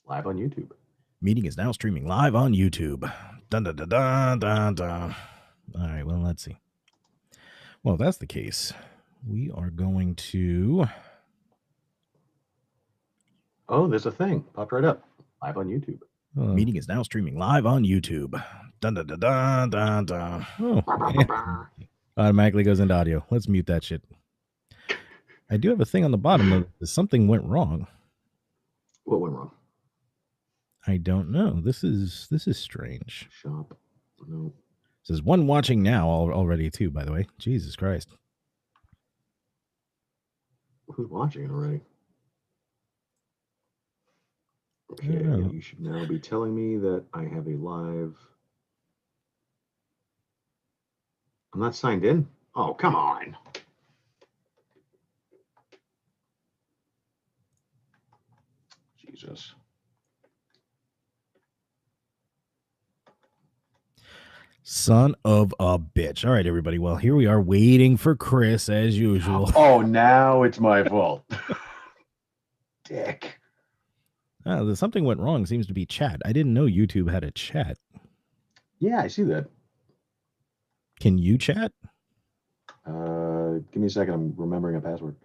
Live on YouTube. Meeting is now streaming live on YouTube. Dun, dun, dun, dun, dun, dun. All right, well, let's see. Well, if that's the case, we are going to... Oh, there's a thing. Popped right up. Live on YouTube. Meeting is now streaming live on YouTube. Dun, dun, dun, dun, dun, dun. Oh, automatically goes into audio. Let's mute that shit. I do have a thing on the bottom, though. Something went wrong. What went wrong? I don't know. This is strange. Shop. No. Says one watching now already too, by the way. Jesus Christ. Who's watching it already? Okay, you should now be telling me that I have a live. I'm not signed in? Oh, come on. Jesus. Son of a bitch. All right, everybody. Well, here we are waiting for Chris as usual. Oh, now it's my fault. Dick. Something went wrong. Seems to be chat. I didn't know YouTube had a chat. Yeah, I see that. Can you chat? Give me a second. I'm remembering a password.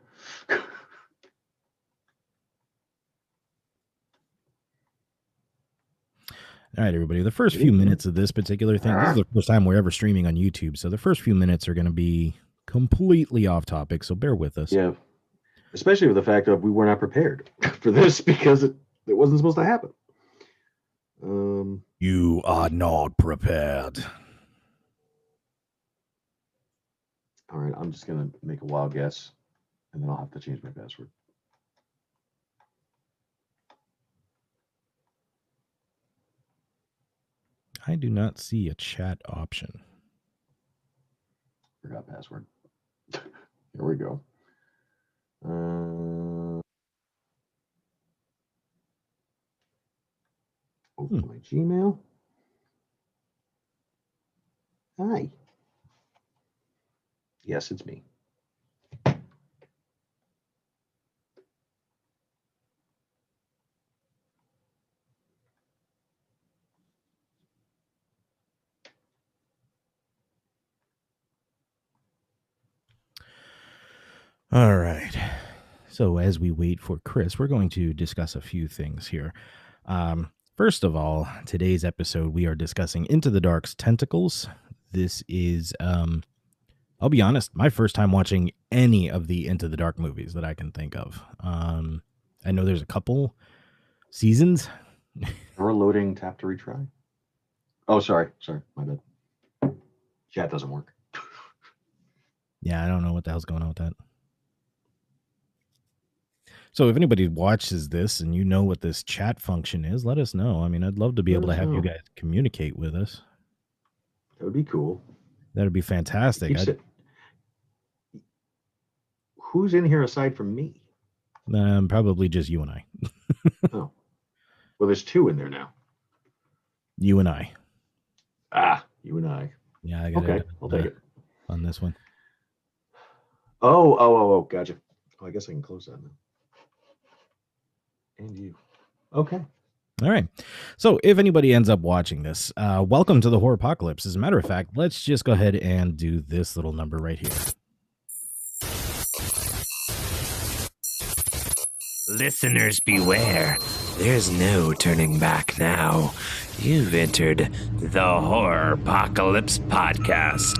All right, everybody. The first few minutes of this particular thing, this is the first time we're ever streaming on YouTube. So the first few minutes are going to be completely off topic. So bear with us. Yeah. Especially with the fact that we were not prepared for this because it wasn't supposed to happen. You are not prepared. All right. I'm just going to make a wild guess and then I'll have to change my password. I do not see a chat option. Forgot password. Here we go. Open my Gmail. Hi. Yes, it's me. All right. So as we wait for Chris, we're going to discuss a few things here. First of all, today's episode, we are discussing Into the Dark's Tentacles. This is, I'll be honest, my first time watching any of the Into the Dark movies that I can think of. I know there's a couple seasons. We're loading, tap to retry. Oh, sorry, my bad. Chat doesn't work. Yeah, I don't know what the hell's going on with that. So if anybody watches this and you know what this chat function is, let us know. I mean, I'd love to be able to have you guys communicate with us. That would be cool. That would be fantastic. Who's in here aside from me? Probably just you and I. Oh. Well, there's two in there now. You and I. You and I. Yeah, I got it. Okay, I'll take it. On this one. Oh, gotcha. Oh, I guess I can close that now. And you. Okay. All right. So if anybody ends up watching this, welcome to the Horropocalypse. As a matter of fact, let's just go ahead and do this little number right here. Listeners beware. There's no turning back now. You've entered the Horropocalypse podcast.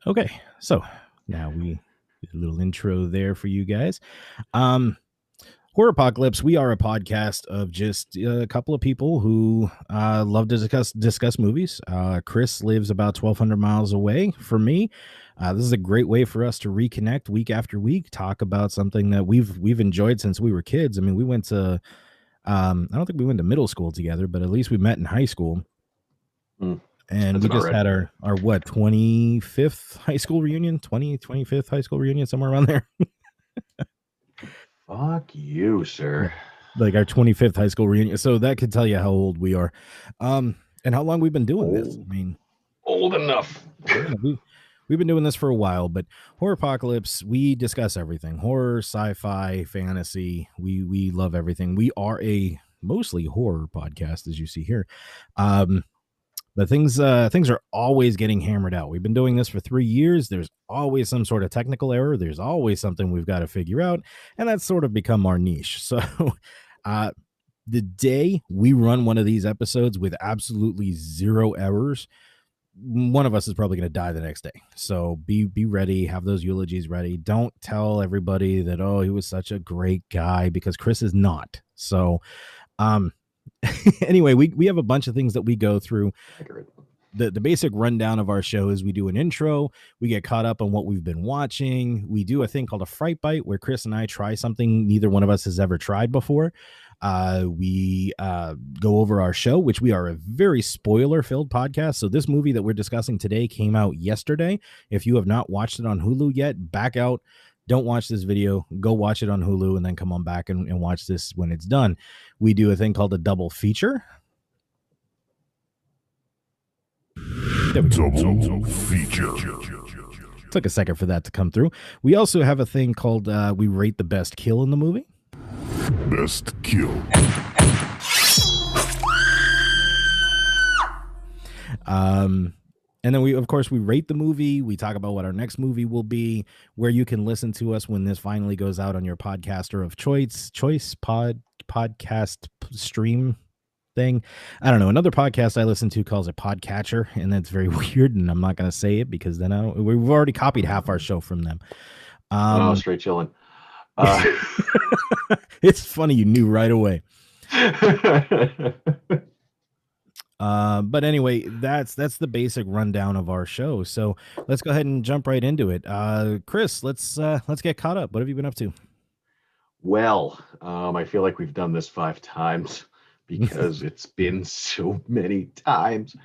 Okay, so now we did a little intro there for you guys. Horropocalypse, we are a podcast of just a couple of people who love to discuss movies. Chris lives about 1,200 miles away from me. This is a great way for us to reconnect week after week, talk about something that we've enjoyed since we were kids. I mean, we went to, I don't think we went to middle school together, but at least we met in high school. And we just had our 25th high school reunion, 25th high school reunion, somewhere around there. Fuck you, sir. Like our 25th high school reunion. So that could tell you how old we are. And how long we've been doing this. I mean, Old enough. yeah, we've been doing this for a while, but Horropocalypse, we discuss everything. Horror, sci-fi, fantasy. We love everything. We are a mostly horror podcast, as you see here. But things are always getting hammered out. We've been doing this for 3 years. There's always some sort of technical error. There's always something we've got to figure out, and that's sort of become our niche. So, the day we run one of these episodes with absolutely zero errors, one of us is probably going to die the next day. So be ready. Have those eulogies ready. Don't tell everybody that, oh, he was such a great guy, because Chris is not. So, anyway, we have a bunch of things that we go through. The basic rundown of our show is we do an intro, we get caught up on what we've been watching, we do a thing called a fright bite where Chris and I try something neither one of us has ever tried before. We go over our show, which we are a very spoiler filled podcast. So this movie that we're discussing today came out yesterday. If you have not watched it on Hulu yet, back out. Don't watch this video. Go watch it on Hulu and then come on back and watch this when it's done. We do a thing called a double feature. Double feature. Took a second for that to come through. We also have a thing called we rate the best kill in the movie. Best kill. And then we rate the movie. We talk about what our next movie will be, where you can listen to us when this finally goes out on your podcaster of choice podcast stream thing. I don't know. Another podcast I listen to calls it Podcatcher, and that's very weird, and I'm not going to say it because then we've already copied half our show from them. Straight chilling. It's funny you knew right away. But anyway, that's the basic rundown of our show. So let's go ahead and jump right into it. Chris, let's get caught up. What have you been up to? Well, I feel like we've done this 5 times because it's been so many times.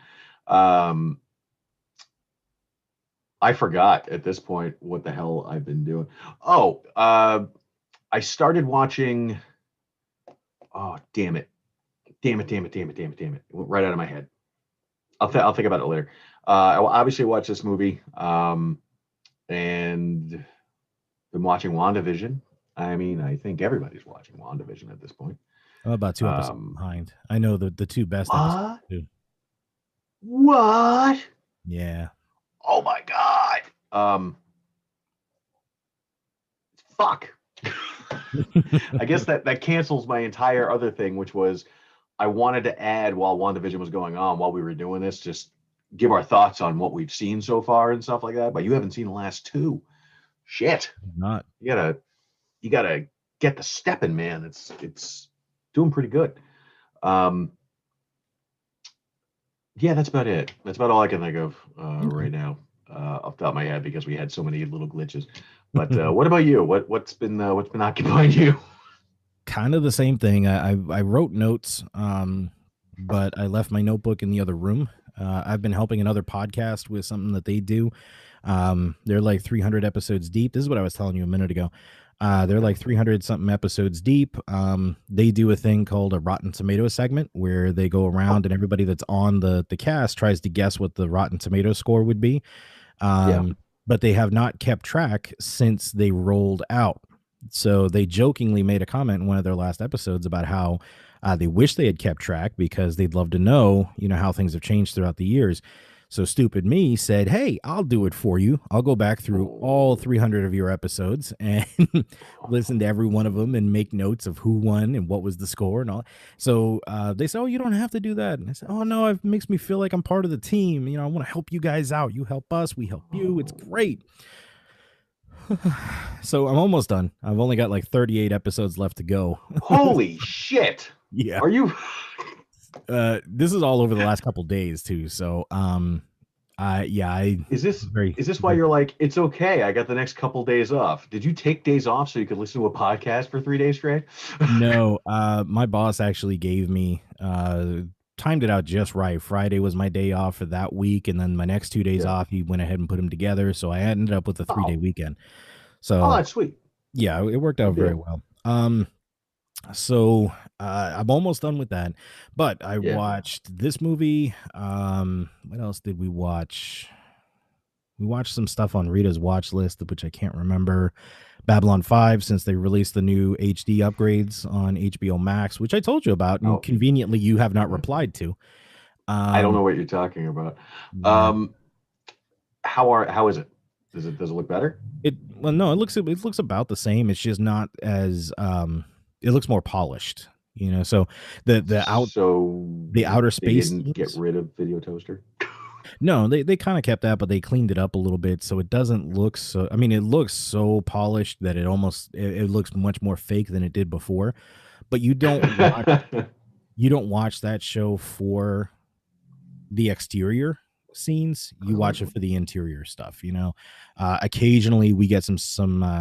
I forgot at this point what the hell I've been doing. Oh, I started watching. Oh, damn it. Damn it. It went right out of my head. I'll think about it later. I obviously watched this movie and been watching WandaVision. I mean, I think everybody's watching WandaVision at this point. I'm about 2 episodes behind. I know the 2 best episodes too. What? Yeah. Oh my God. Fuck. I guess that cancels my entire other thing, which was I wanted to add while WandaVision was going on, while we were doing this, just give our thoughts on what we've seen so far and stuff like that. But you haven't seen the last 2. Shit. Not. You gotta get the stepping, man. It's doing pretty good. Yeah, that's about it. That's about all I can think of right now, off the top of my head, because we had so many little glitches. But what about you? What's been occupying you? Kind of the same thing. I wrote notes, but I left my notebook in the other room. I've been helping another podcast with something that they do. They're like 300 episodes deep. This is what I was telling you a minute ago. They're like 300 something episodes deep. They do a thing called a Rotten Tomatoes segment where they go around and everybody that's on the cast tries to guess what the Rotten Tomatoes score would be. But they have not kept track since they rolled out. So they jokingly made a comment in one of their last episodes about how they wish they had kept track because they'd love to know, how things have changed throughout the years. So stupid me said, hey, I'll do it for you. I'll go back through all 300 of your episodes and listen to every one of them and make notes of who won and what was the score and all. So they said, oh, you don't have to do that. And I said, oh, no, it makes me feel like I'm part of the team. I want to help you guys out. You help us. We help you. It's great. So I'm almost done. I've only got like 38 episodes left to go. Holy shit. Yeah. Are you... this is all over the last couple days too. So, is this why you're like, it's okay, I got the next couple days off? Did you take days off so you could listen to a podcast for 3 days straight? No, my boss actually gave me, timed it out just right. Friday was my day off for that week. And then my next 2 days off, he went ahead and put them together. So I ended up with a 3-day weekend. So, oh, that's sweet. Yeah, it worked out very well. Um, so I'm almost done with that, but I Yeah. watched this movie. What else did we watch? We watched some stuff on Rita's watch list, which I can't remember. Babylon 5, since they released the new HD upgrades on HBO Max, which I told you about, and Oh, conveniently you have not replied to. I don't know what you're talking about. Yeah. How is it? Does it look better? No, it looks about the same. It's just not as it looks more polished, So the So outer they space didn't get scenes, rid of Video Toaster. no, they kind of kept that, but they cleaned it up a little bit, so it doesn't look so. I mean, it looks so polished that it looks much more fake than it did before. But you don't watch that show for the exterior scenes. You watch it for the interior stuff. Occasionally we get some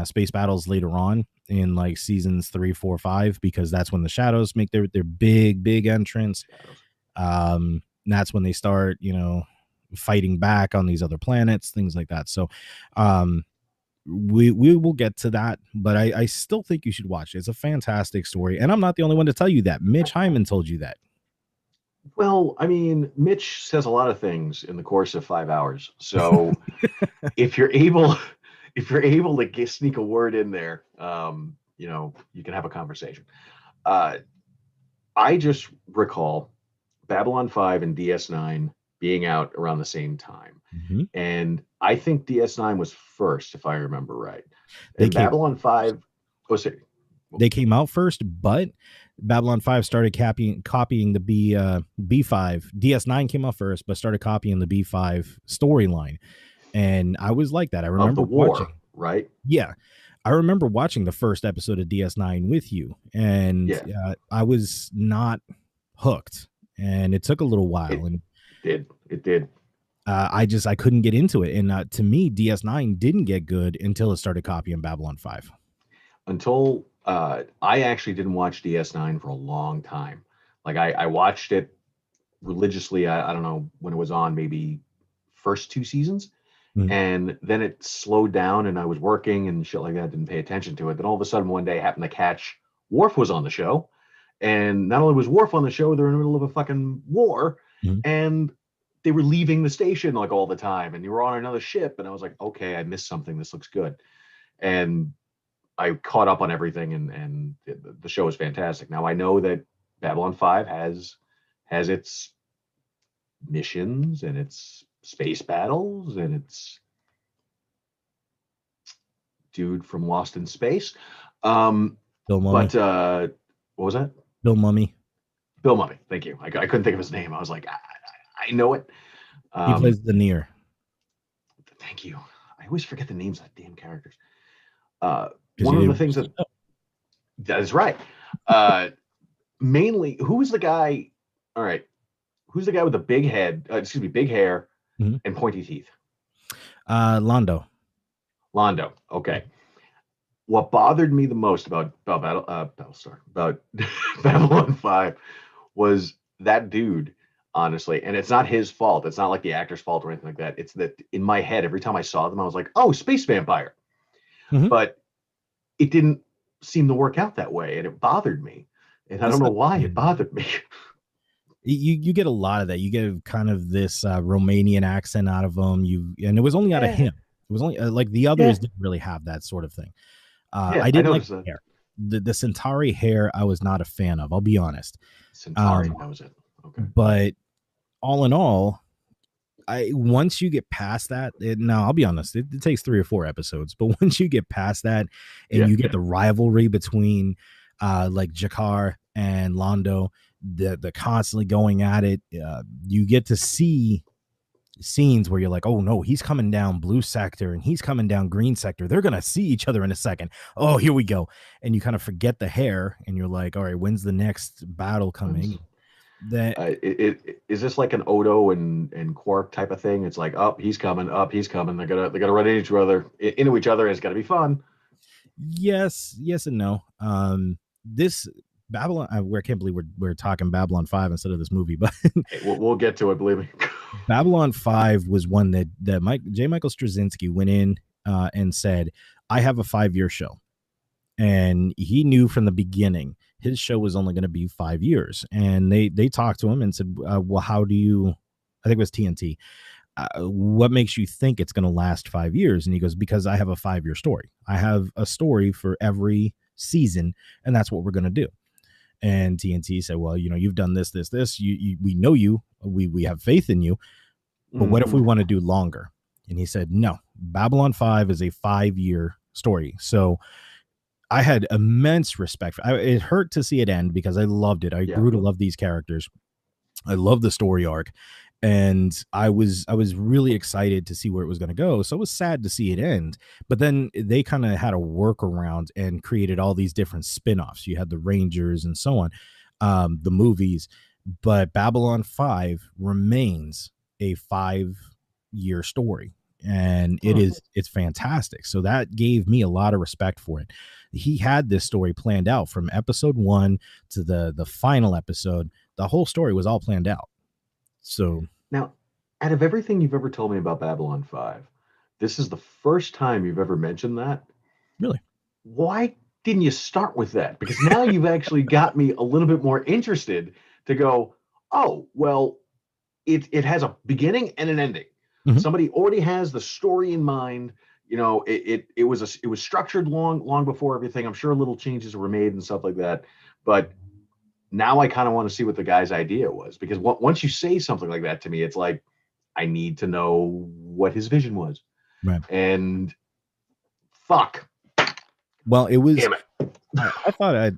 space battles later on in like seasons 3, 4, 5, because that's when the shadows make their big entrance. That's when they start fighting back on these other planets, things like that. So we will get to that, but I still think you should watch it. It's a fantastic story, and I'm not the only one to tell you that. Mitch Hyman told you that. Well, I mean, Mitch says a lot of things in the course of 5 hours. So if you're able to sneak a word in there, you can have a conversation. I just recall Babylon 5 and DS9 being out around the same time. Mm-hmm. And I think DS9 was first, if I remember right. They And Babylon 5, they came out first, but Babylon 5 started copying the B5. DS9 came out first, but started copying the B5 storyline. And I was like that. I remember watching, right? Yeah. I remember watching the first episode of DS9 with you, and I was not hooked, and it took a little while. It did. I couldn't get into it. And to me, DS9 didn't get good until it started copying Babylon 5. Until I actually didn't watch DS9 for a long time. Like I watched it religiously. I don't know when it was on, maybe first 2 seasons. Mm-hmm. And then it slowed down, and I was working and shit like that. Didn't pay attention to it. Then all of a sudden one day I happened to catch Worf was on the show. And not only was Worf on the show, they're in the middle of a fucking war. Mm-hmm. And they were leaving the station like all the time, and you were on another ship. And I was like, okay, I missed something. This looks good. And I caught up on everything, and the show is fantastic. Now I know that Babylon 5 has its missions and its space battles and its dude from Lost in Space. Bill Mummy. But what was that? Bill Mummy. Bill Mummy. Thank you. I couldn't think of his name. I was like, I know it. He plays the Near. Thank you. I always forget the names of the damn characters. One of the things that is right. Mainly, who is the guy? All right. Who's the guy with the big head? Big hair and pointy teeth? Londo. Okay. What bothered me the most about Battlestar, about Babylon 5, was that dude, honestly. And it's not his fault. It's not like the actor's fault or anything like that. It's that in my head, every time I saw them, I was like, oh, space vampire. Mm-hmm. But it didn't seem to work out that way, and it bothered me. And I don't know why it bothered me. You get a lot of that. You get kind of this Romanian accent out of them. And it was only out of him. It was only like the others didn't really have that sort of thing. I didn't like the hair. The Centauri hair I was not a fan of. I'll be honest. Centauri, that was it. Okay. But all in all, once you get past that, I'll be honest, it takes 3 or 4 episodes. But once you get past that, and you get the rivalry between like Jakar and Londo, the constantly going at it, you get to see scenes where you're like, oh no, he's coming down blue sector and he's coming down green sector. They're gonna see each other in a second. Oh, here we go. And you kind of forget the hair, and you're like, all right, when's the next battle coming? Is this like an Odo and Quark type of thing? It's like, oh, he's coming. They're gonna run into each other. It's gonna be fun. Yes and no. This Babylon, I can't believe we're talking Babylon 5 instead of this movie, but we'll get to it, believe me. Babylon 5 was one that Michael Straczynski went in and said, I have a 5-year show, and he knew from the beginning his show was only going to be 5 years. And they talked to him and said, well, how do you, I think it was TNT, what makes you think it's going to last 5 years? And he goes, because I have a 5-year story. I have a story for every season, and that's what we're going to do. And TNT said, well, you've done this. We know you. We have faith in you. But what if we want to do longer? And he said, no, Babylon 5 is a 5-year story. So I had immense respect for it. It hurt to see it end because I loved it. I grew to love these characters. I love the story arc. And I was really excited to see where it was going to go. So it was sad to see it end. But then they kind of had a workaround and created all these different spin-offs. You had the Rangers and so on, the movies. But Babylon 5 remains a 5-year story. And it's fantastic. So that gave me a lot of respect for it. He had this story planned out from episode 1 to the final episode. The whole story was all planned out. So now, out of everything you've ever told me about Babylon 5, this is the first time you've ever mentioned that. Really? Why didn't you start with that? Because now you've actually got me a little bit more interested to go, oh, well, it has a beginning and an ending. Mm-hmm. Somebody already has the story in mind. It was structured long before everything. I'm sure little changes were made and stuff like that. But now I kind of want to see what the guy's idea was, because once you say something like that to me, it's like, I need to know what his vision was. Right. And fuck. Well, it was, damn it. I thought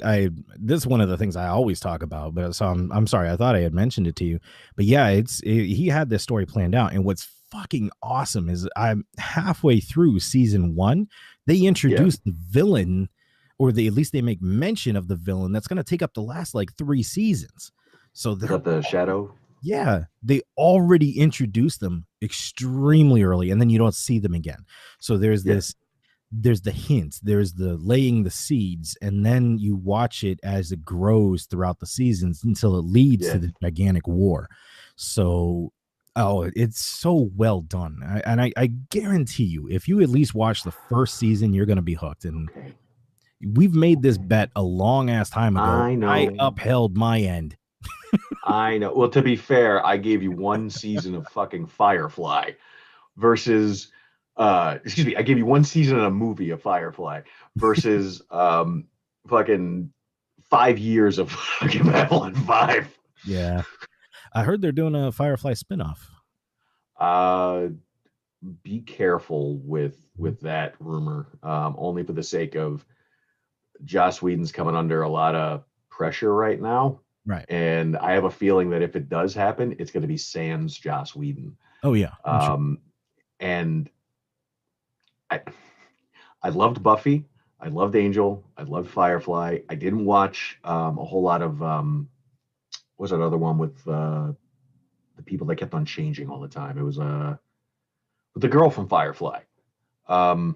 this is one of the things I always talk about, but so I'm sorry. I thought I had mentioned it to you, but yeah, he had this story planned out. And what's fucking awesome is I'm halfway through season 1. They introduced the villain, or at least they make mention of the villain that's going to take up the last 3 seasons. So they're the Shadow. Yeah, they already introduced them extremely early, and then you don't see them again. So there's there's the hints, there's the laying the seeds, and then you watch it as it grows throughout the seasons until it leads to the gigantic war. So it's so well done. I guarantee you, if you at least watch the first season, you're going to be hooked. And we've made this bet a long ass time ago. I know. I upheld my end. I know. Well, to be fair, I gave you one season of fucking Firefly versus I gave you one season of a movie of Firefly versus fucking 5 years of fucking Babylon 5. Yeah. I heard they're doing a Firefly spinoff. Be careful with that rumor, only for the sake of Joss Whedon's coming under a lot of pressure right now. Right. And I have a feeling that if it does happen, it's going to be sans Joss Whedon. Oh, yeah. Sure. And I loved Buffy. I loved Angel. I loved Firefly. I didn't watch a whole lot of what was that other one with the people that kept on changing all the time? It was with the girl from Firefly. It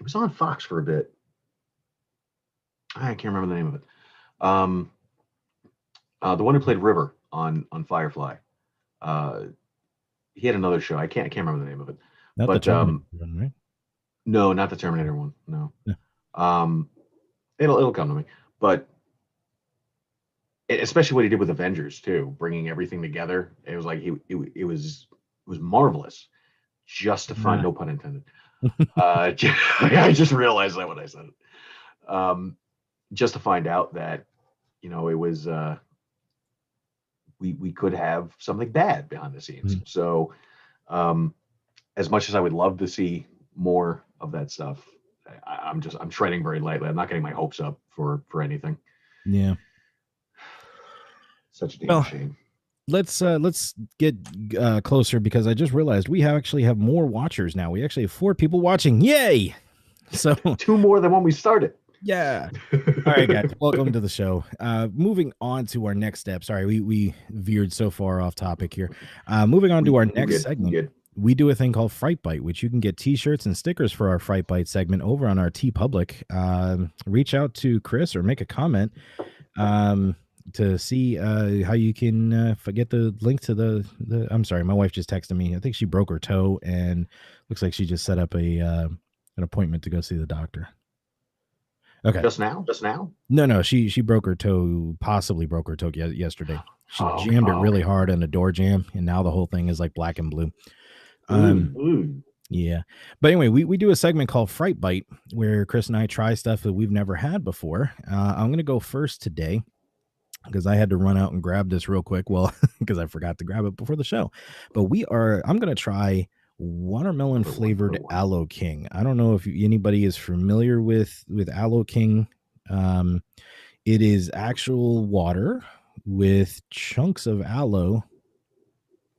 was on Fox for a bit. I can't remember the name of it. The one who played River on Firefly. He had another show. I can't remember the name of it. Not the Terminator one, right? No, not the Terminator one. No. Yeah. It'll come to me. But especially what he did with Avengers too, bringing everything together. It was like it was marvelous. Just to find, no pun intended. I just realized that when I said it. Just to find out that it was we could have something bad behind the scenes. Mm-hmm. So as much as I would love to see more of that stuff, I'm treading very lightly. I'm not getting my hopes up for anything. Yeah. Such a damn shame. Let's get closer, because I just realized we actually have more watchers now. We actually have 4 people watching. Yay! So 2 more than when we started. Yeah. All right, guys. Welcome to the show. Moving on to our next step. Sorry, we veered so far off topic here. Moving on to our next segment. We do a thing called Fright Bite, which you can get t-shirts and stickers for our Fright Bite segment over on our TeePublic. Reach out to Chris or make a comment to see how you can get the link to the I'm sorry, my wife just texted me. I think she broke her toe and looks like she just set up an appointment to go see the doctor. Okay. Just now? Just now? No. She broke her toe, possibly broke her toe yesterday. She Oh, jammed it okay. really hard in a door jam, and now the whole thing is like black and blue. Ooh. Yeah. But anyway, we do a segment called Fright Bite where Chris and I try stuff that we've never had before. I'm going to go first today because I had to run out and grab this real quick. Well, because I forgot to grab it before the show. But I'm going to try watermelon flavored Aloe King. I don't know if anybody is familiar with Aloe King. It is actual water with chunks of aloe.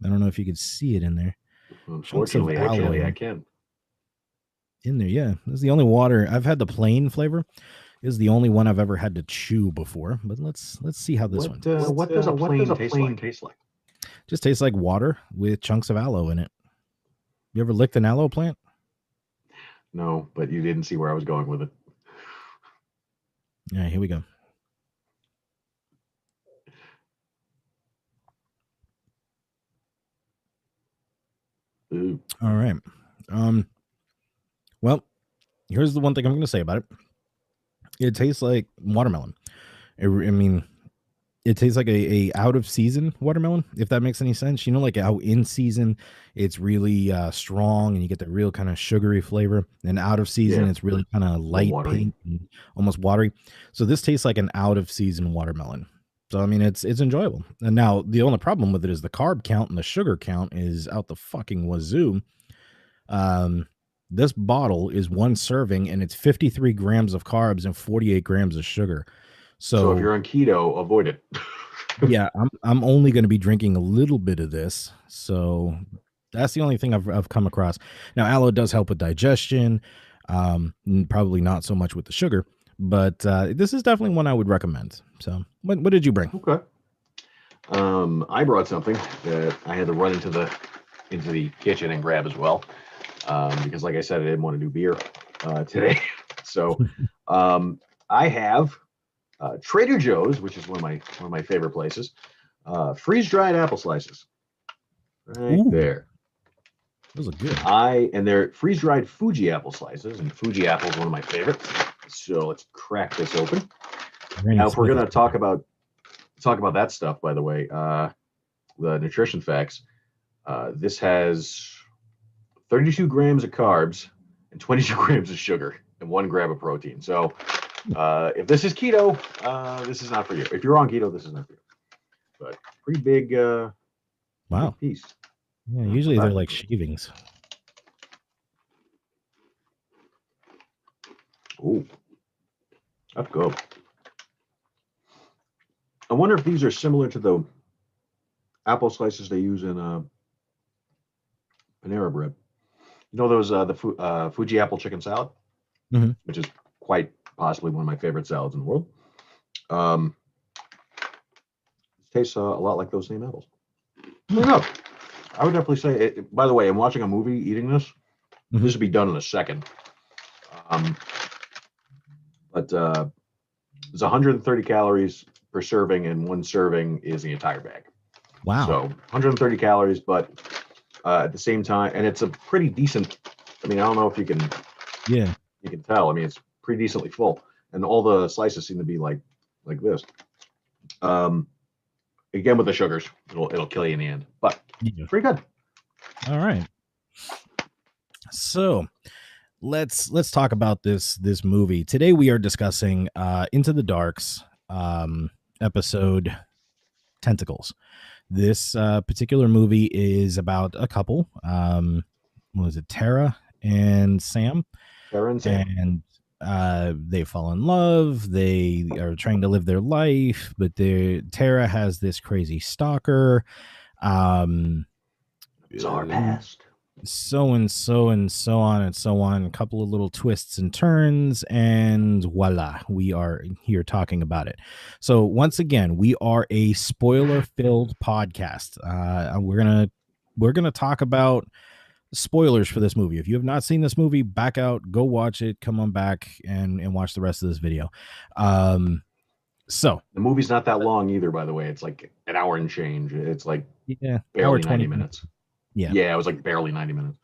I don't know if you could see it in there. Unfortunately, I can. In there, yeah. This is the only water I've had. The plain flavor is the only one I've ever had to chew before. But let's see how this one tastes. What does a plain taste like? Just tastes like water with chunks of aloe in it. You ever licked an aloe plant? No, but you didn't see where I was going with it. All right, here we go. Ooh. All right. Well, here's the one thing I'm going to say about it. It tastes like watermelon. It tastes like a out of season watermelon, if that makes any sense. You know, like how in season it's really strong and you get the real kind of sugary flavor, and out of season it's really kind of light pink and almost watery. So this tastes like an out of season watermelon. So I mean, it's enjoyable. And now the only problem with it is the carb count and the sugar count is out the fucking wazoo. This bottle is one serving and it's 53 grams of carbs and 48 grams of sugar. So if you're on keto, avoid it. Yeah, I'm only going to be drinking a little bit of this. So that's the only thing I've come across. Now, aloe does help with digestion. Probably not so much with the sugar, but this is definitely one I would recommend. So what did you bring? Okay. I brought something that I had to run into the kitchen and grab as well. Because like I said, I didn't want to do beer today. So I have Trader Joe's, which is one of my favorite places. Freeze-dried apple slices. Right there. Those are good. And they're freeze-dried Fuji apple slices, and Fuji apple is one of my favorites. So let's crack this open. Now, if we're gonna talk about that stuff, by the way, the nutrition facts, this has 32 grams of carbs and 22 grams of sugar and 1 gram of protein. So if this is keto, this is not for you. If you're on keto, this is not for you. But pretty big wow big piece. Yeah, usually they're like shavings. Ooh, that's good. I wonder if these are similar to the apple slices they use in Panera Bread. You know those the Fuji apple chicken salad, which is quite possibly one of my favorite salads in the world. It tastes a lot like those same apples. I don't know. I would definitely say it. By the way, I'm watching a movie, eating this. This would be done in a second. But there's 130 calories per serving, and 1 serving is the entire bag. Wow. So 130 calories, but at the same time, and it's a pretty decent. I mean, I don't know if you can. Yeah. You can tell. I mean, it's pretty decently full, and all the slices seem to be like this. Again, with the sugars, it'll kill you in the end, but pretty good. All right. So let's talk about this movie. Today we are discussing Into the Dark's episode Tentacles. This particular movie is about a couple. What was it? Tara and Sam. And they fall in love. They are trying to live their life, but Tara has this crazy stalker. Bizarre past. So on and so on. A couple of little twists and turns, and voila, we are here talking about it. So once again, we are a spoiler-filled podcast. We're gonna talk about spoilers for this movie. If you have not seen this movie, back out, go watch it, come on back and watch the rest of this video. So the movie's not that long either, by the way. It's like an hour and change. It's like barely 90 minutes. Yeah, it was like barely 90 minutes.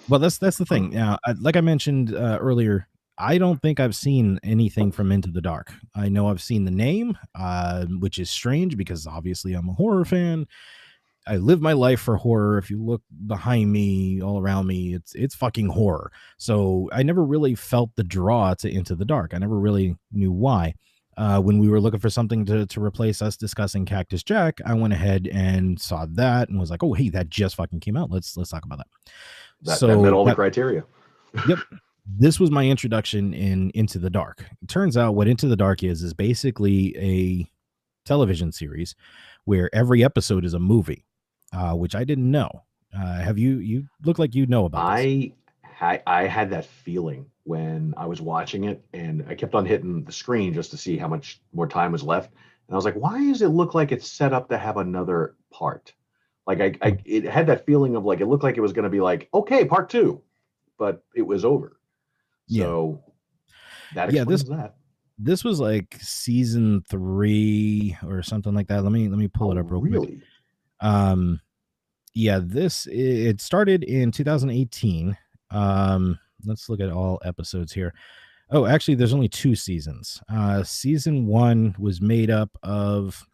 Well, that's the thing. Now, like I mentioned earlier, I don't think I've seen anything from Into the Dark. I know I've seen the name, which is strange because obviously I'm a horror fan. I live my life for horror. If you look behind me, all around me, it's fucking horror. So I never really felt the draw to Into the Dark. I never really knew why. When we were looking for something to replace us discussing Cactus Jack, I went ahead and saw that and was like, oh hey, that just fucking came out. Let's talk about that. That met all the criteria. Yep. This was my introduction in Into the Dark. It turns out what Into the Dark is basically a television series where every episode is a movie, which I didn't know. Have you look like you know about this? I had that feeling when I was watching it, and I kept on hitting the screen just to see how much more time was left. And I was like, why does it look like it's set up to have another part? Like it had that feeling of like, it looked like it was going to be like, okay, part 2, but it was over. So that explains that. This was like season 3 or something like that. Let me pull it up real quick. It started in 2018. Let's look at all episodes here. Oh, actually, there's only 2 seasons. Season 1 was made up of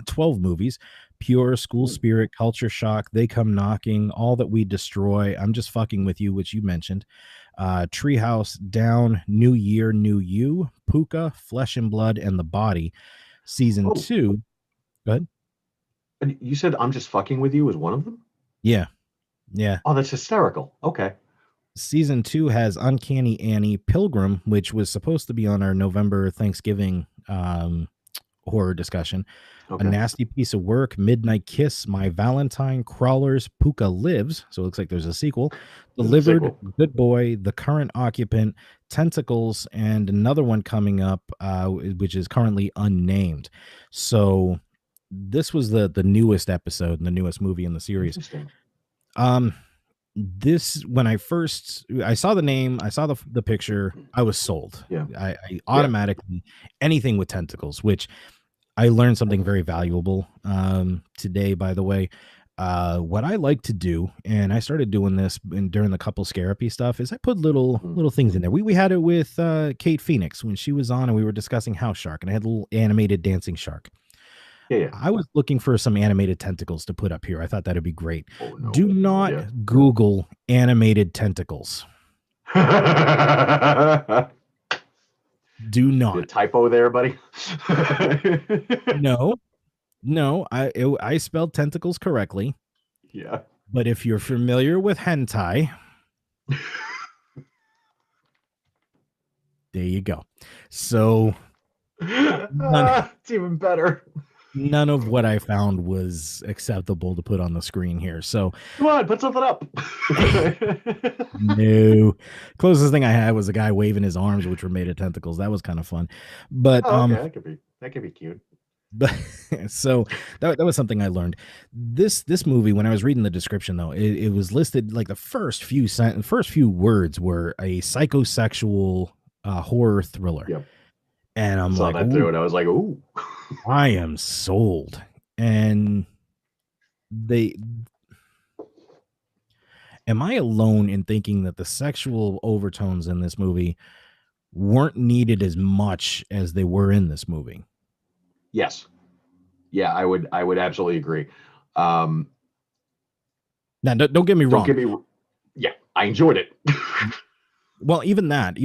12 movies: Pure, School Spirit, Culture Shock, They Come Knocking, All That We Destroy, I'm Just Fucking With You, which you mentioned, Treehouse, Down, New Year, New You, Puka, Flesh and Blood, and The Body. Season 2. Go ahead. And you said I'm Just Fucking With You was one of them? Yeah. Oh, that's hysterical. Okay. Season 2 has Uncanny Annie, Pilgrim, which was supposed to be on our November Thanksgiving horror discussion. Okay. A Nasty Piece of Work, Midnight Kiss, My Valentine, Crawlers, Puka Lives. So it looks like there's a sequel. Delivered, Good Boy, The Current Occupant, Tentacles, and another one coming up, which is currently unnamed. So this was the newest episode and the newest movie in the series. This, when I saw the name, I saw the picture, I was sold. Yeah. I automatically, anything with tentacles, which I learned something very valuable today, by the way. What I like to do, and I started doing this during the couples therapy stuff, is I put little things in there. We had it with Kate Phoenix when she was on and we were discussing House Shark, and I had a little animated dancing shark. Yeah. I was looking for some animated tentacles to put up here. I thought that'd be great. Oh, no. Do not Google animated tentacles. Do not. The typo there, buddy. No. I spelled tentacles correctly. Yeah. But if you're familiar with hentai, there you go. So it's even better. None of what I found was acceptable to put on the screen here. So come on, put something up. No. Closest thing I had was a guy waving his arms, which were made of tentacles. That was kind of fun. But that could be cute. But so that was something I learned. This movie, when I was reading the description, though, it was listed like the first few words were a psychosexual horror thriller. Yep. And I'm like, that too, and I was like, ooh. I am sold. And am I alone in thinking that the sexual overtones in this movie weren't needed as much as they were in this movie? Yes. Yeah, I would absolutely agree. Now, don't get me wrong. Yeah, I enjoyed it. Well, even that,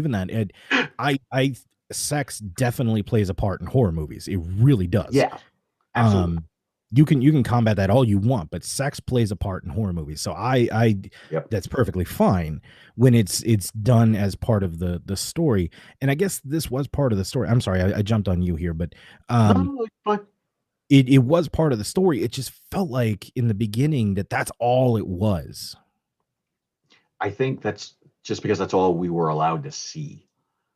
I sex definitely plays a part in horror movies. It really does. Yeah, absolutely. You can combat that all you want, but sex plays a part in horror movies. So that's perfectly fine when it's done as part of the story. And I guess this was part of the story. I'm sorry, I jumped on you here, but it was part of the story. It just felt like in the beginning that's all it was. I think that's just because that's all we were allowed to see.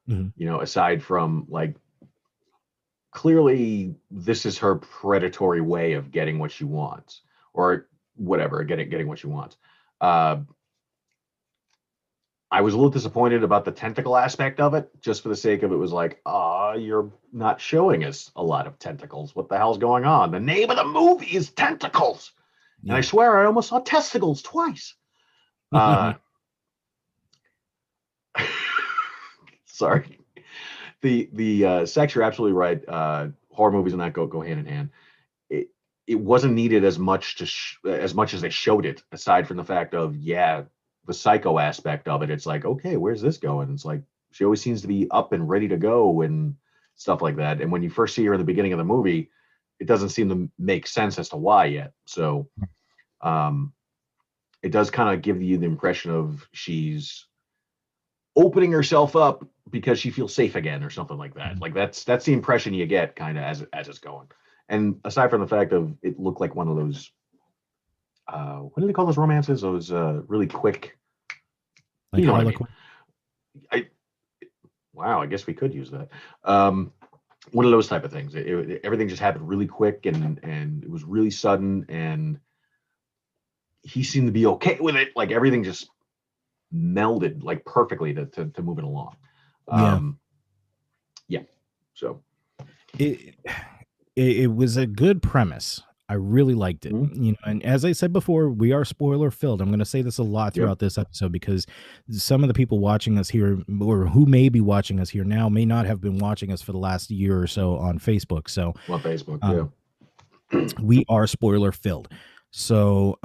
Mm-hmm. You know, aside from like, clearly this is her predatory way of getting what she wants, or whatever, getting what she wants. I was a little disappointed about the tentacle aspect of it, just for the sake of it was like, you're not showing us a lot of tentacles. What the hell's going on? The name of the movie is Tentacles. Yeah. And I swear I almost saw testicles twice. Sorry. The Sex, you're absolutely right. Horror movies and that go hand in hand. It wasn't needed as much as much as they showed it, aside from the fact of the psycho aspect of it. It's like, okay, where's this going? It's like she always seems to be up and ready to go and stuff like that. And when you first see her in the beginning of the movie, it doesn't seem to make sense as to why yet. So it does kind of give you the impression of she's opening herself up because she feels safe again or something like that. Like that's the impression you get kind of as it's going. And aside from the fact of it looked like one of those, what do they call those romances? Those really quick. Like, you know what I mean? Wow, I guess we could use that. One of those type of things. Everything just happened really quick and it was really sudden, and he seemed to be okay with it. Like everything just melded like perfectly to move it along. Yeah. So it was a good premise. I really liked it. You know, and as I said before, we are spoiler filled. I'm going to say this a lot throughout this episode because some of the people watching us here, or who may be watching us here now, may not have been watching us for the last year or so on Facebook. So on Facebook, we are spoiler filled. So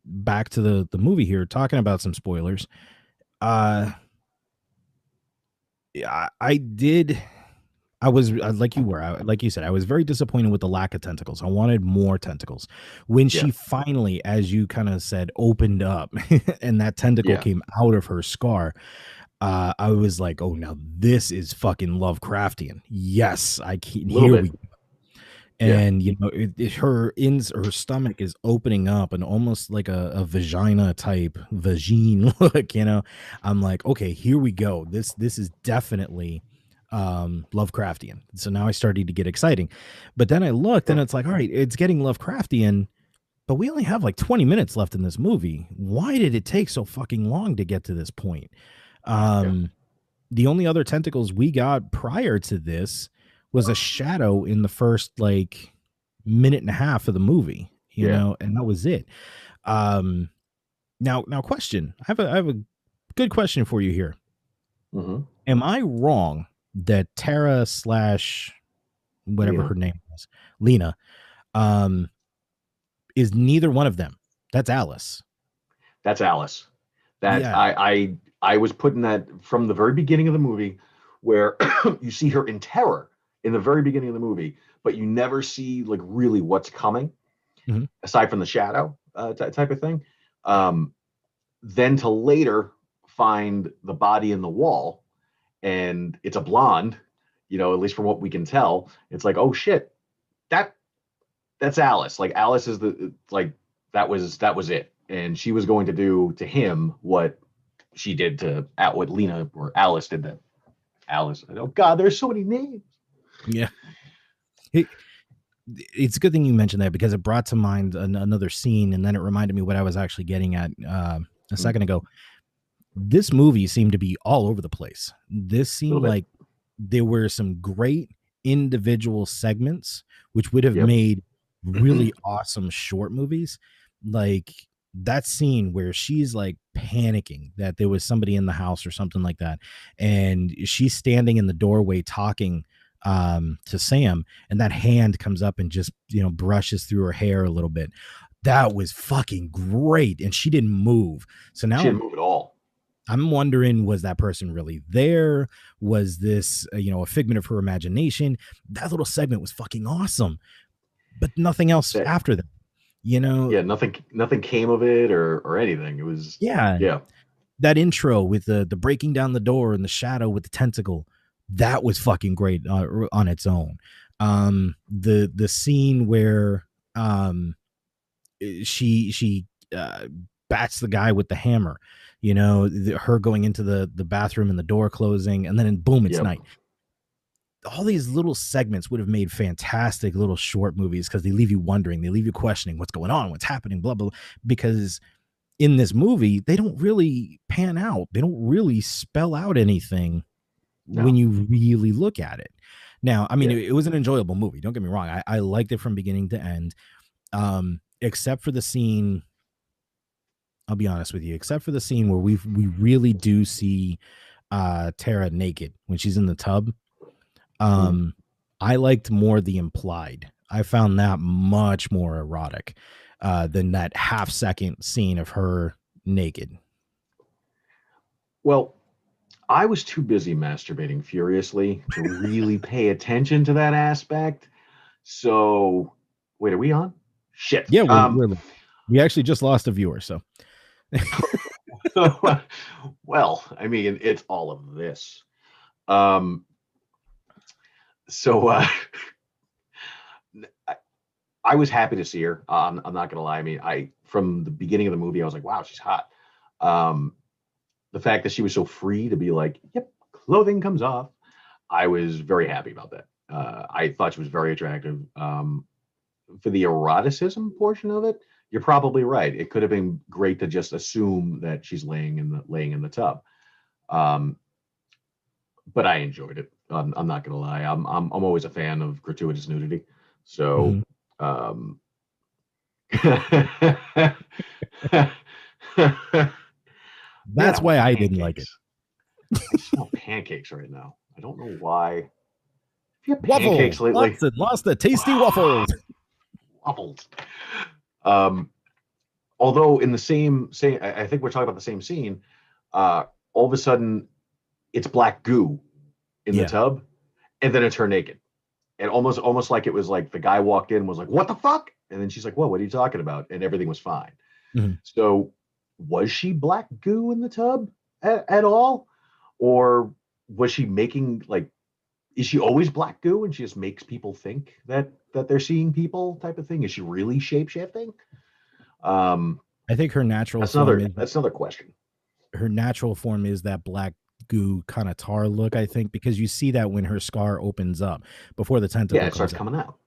back to the movie here, talking about some spoilers. I was like you said, I was very disappointed with the lack of tentacles. I wanted more tentacles. When she finally, as you kind of said, opened up and that tentacle came out of her scar, I was like, oh, now this is fucking Lovecraftian. Yes, I can hear we. And you know, her stomach is opening up and almost like a vagina type vagine look. You know, I'm like, okay, here we go. This is definitely Lovecraftian. So now I started to get exciting, but then I looked and it's like, all right, it's getting Lovecraftian, but we only have like 20 minutes left in this movie. Why did it take so fucking long to get to this point? The only other tentacles we got prior to this was a shadow in the first like minute and a half of the movie, you know, and that was it. Now question. I have a good question for you here. Am I wrong that Tara / whatever her name was, Lena, is neither one of them? That's Alice. That's Alice. I was putting that from the very beginning of the movie, where you see her in terror in the very beginning of the movie, but you never see like really what's coming, aside from the shadow type of thing. Then to later find the body in the wall, and it's a blonde, you know, at least from what we can tell. It's like, oh shit, that's Alice. Like Alice is that was it, and she was going to do to him what she did to what Lena or Alice did to Alice. Oh God, there's so many names. Yeah. It's a good thing you mentioned that because it brought to mind another scene, and then it reminded me what I was actually getting at a second ago. This movie seemed to be all over the place. This seemed like there were some great individual segments which would have made really awesome short movies. Like that scene where she's like panicking that there was somebody in the house or something like that, and she's standing in the doorway talking to Sam, and that hand comes up and just, you know, brushes through her hair a little bit. That was fucking great, and she didn't move. So now she didn't move at all. I'm wondering, was that person really there? Was this you know, a figment of her imagination? That little segment was fucking awesome, but nothing else after that, you know. Nothing came of it or anything. It was that intro with the breaking down the door and the shadow with the tentacle, that was fucking great on its own. The scene where she bats the guy with the hammer, you know, her going into the bathroom and the door closing, and then boom, it's night. All these little segments would have made fantastic little short movies because they leave you wondering, they leave you questioning what's going on, what's happening, blah, blah, blah. Because in this movie, they don't really pan out. They don't really spell out anything when you really look at it. Now, I mean, it was an enjoyable movie. Don't get me wrong. I liked it from beginning to end, except for the scene. I'll be honest with you, except for the scene where we really do see Tara naked when she's in the tub. I liked more the implied. I found that much more erotic than that half-second scene of her naked. Well, I was too busy masturbating furiously to really pay attention to that aspect. So, wait, are we on? Shit. Yeah, we actually just lost a viewer, so. Well, I mean, it's all of this. So I was happy to see her. I'm not gonna lie. I mean, from the beginning of the movie, I was like, wow, she's hot. The fact that she was so free to be like, yep, clothing comes off. I was very happy about that. I thought she was very attractive. For the eroticism portion of it, you're probably right. It could have been great to just assume that she's laying in the tub. But I enjoyed it. I'm not gonna lie. I'm always a fan of gratuitous nudity. So that's why I didn't like it. I smell pancakes right now. I don't know why. If you have Waffles, pancakes lately, lots of tasty waffles. Waffles. Although in the same, I think we're talking about the same scene. All of a sudden, it's black goo in the tub, and then it's her naked, and almost like it was like the guy walked in and was like, "What the fuck?" And then she's like, "Whoa, what are you talking about?" And everything was fine. So, was she black goo in the tub at all, or was she making like? Is she always black goo and she just makes people think that they're seeing people type of thing? Is she really shape shifting? I think her natural that's another question. Her natural form is that black goo kind of tar look, I think, because you see that when her scar opens up before the tentacle it starts coming out.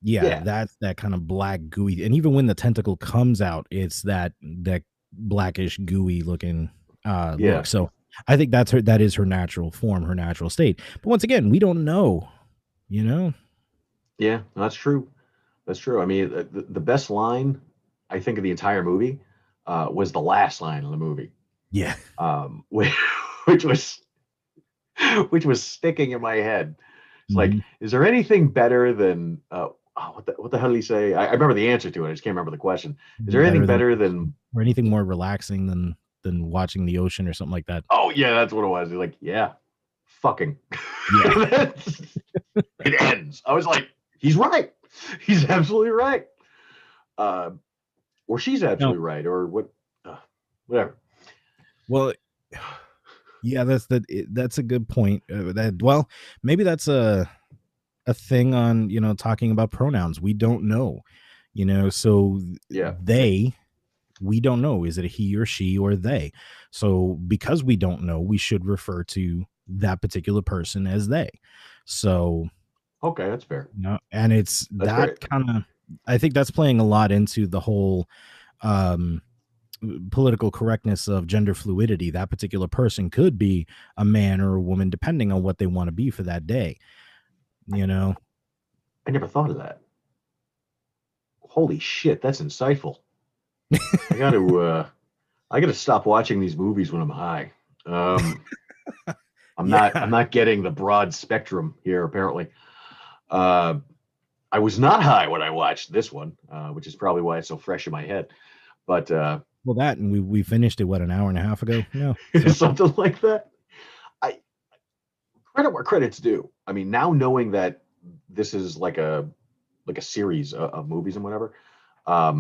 Yeah, that's that kind of black gooey, and even when the tentacle comes out, it's that blackish gooey looking look. So I think that is her natural form, her natural state. But once again, we don't know, you know. Yeah, that's true. That's true. I mean, the best line I think of the entire movie was the last line of the movie. Yeah. Which was sticking in my head. It's like, is there anything better than what the hell did he say? I remember the answer to it. I just can't remember the question. Is there anything better than or anything more relaxing than watching the ocean or something like that? Oh yeah, that's what it was. He's like, yeah, fucking. Yeah. It ends. I was like, he's right. He's absolutely right. Or she's absolutely right, or what? Whatever. Well, yeah, that's a good point. Well, maybe that's a thing on talking about pronouns. We don't know, so we don't know, is it a he or she or they? So because we don't know, we should refer to that particular person as they. So okay, that's fair. And it's that kind of, I think that's playing a lot into the whole political correctness of gender fluidity. That particular person could be a man or a woman depending on what they want to be for that day. I never thought of that. Holy shit, that's insightful. I gotta stop watching these movies when I'm high. I'm not getting the broad spectrum here apparently. I was not high when I watched this one, which is probably why it's so fresh in my head. But well, that, and we finished it an hour and a half ago. No, something like that. I credit where credit's due. I mean, now knowing that this is like a series of movies and whatever, I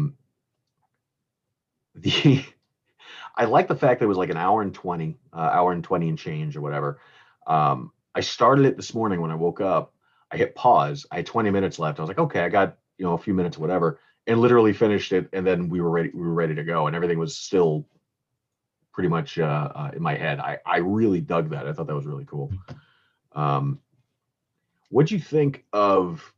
like the fact that it was like an hour and 20 and change or whatever. I started it this morning when I woke up. I hit pause. I had 20 minutes left. I was like, okay, I got a few minutes, whatever, and literally finished it. And then we were ready to go, and everything was still pretty much in my head. I really dug that. I thought that was really cool. What'd you think of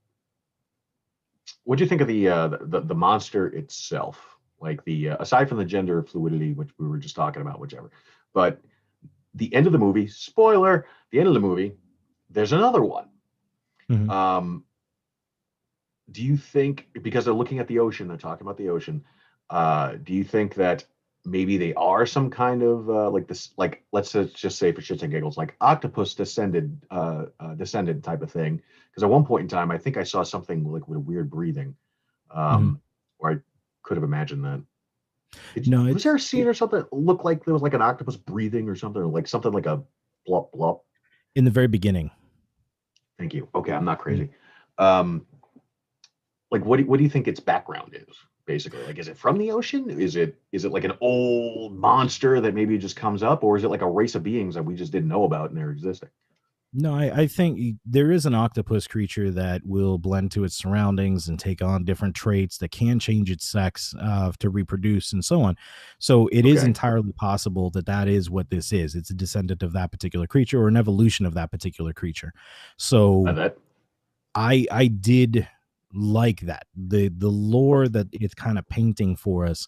the monster itself? Like the aside from the gender fluidity, which we were just talking about, whichever, but the end of the movie, spoiler, the end of the movie, there's another one. Do you think, because they're looking at the ocean, they're talking about the ocean, do you think that maybe they are some kind of like this, like let's just say for shits and giggles, like octopus descended type of thing. Because at one point in time, I think I saw something like with weird breathing, Mhm. or I could have imagined that. No, Was there a scene or something that looked like there was like an octopus breathing or something, or like something like a blop blop? in the very beginning. Thank you. Okay, I'm not Mm. crazy. Like what do you think its background is? Basically, like, is it from the ocean? Is it like an old monster that maybe just comes up, or is it like a race of beings that we just didn't know about and they're existing? No, I think there is an octopus creature that will blend to its surroundings and take on different traits that can change its sex to reproduce and so on. So it is Okay, entirely possible that that is what this is. It's a descendant of that particular creature or an evolution of that particular creature. So that I did like that. The lore that it's kind of painting for us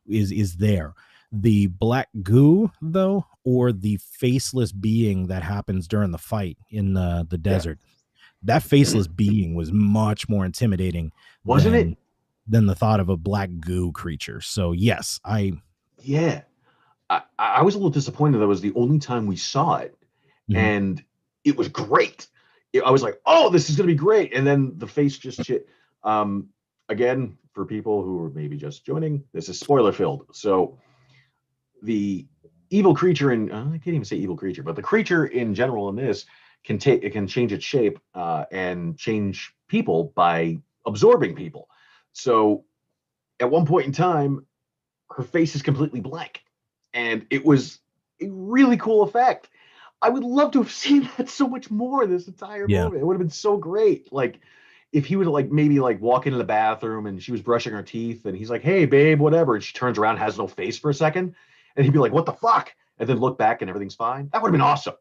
is there. The black goo, though, or the faceless being that happens during the fight in the yeah, desert, that faceless being was much more intimidating wasn't it? than the thought of a black goo creature. So yes, I Yeah, I was a little disappointed that was the only time we saw it, mhm, and it was great. I was like, oh, this is gonna be great, and then the face just shit. Um, Again, for people who are maybe just joining, this is spoiler filled. So the evil creature in I can't even say evil creature, but the creature in general in this can change its shape and change people by absorbing people. So at one point in time, her face is completely blank, and it was a really cool effect. I would love to have seen that so much more this entire yeah. movie. It would have been so great. Like if he would like maybe like walk into the bathroom and she was brushing her teeth and he's like, "Hey, babe, whatever," and she turns around, has no face for a second, and he'd be like, "What the fuck?" and then look back and everything's fine. That would have been awesome.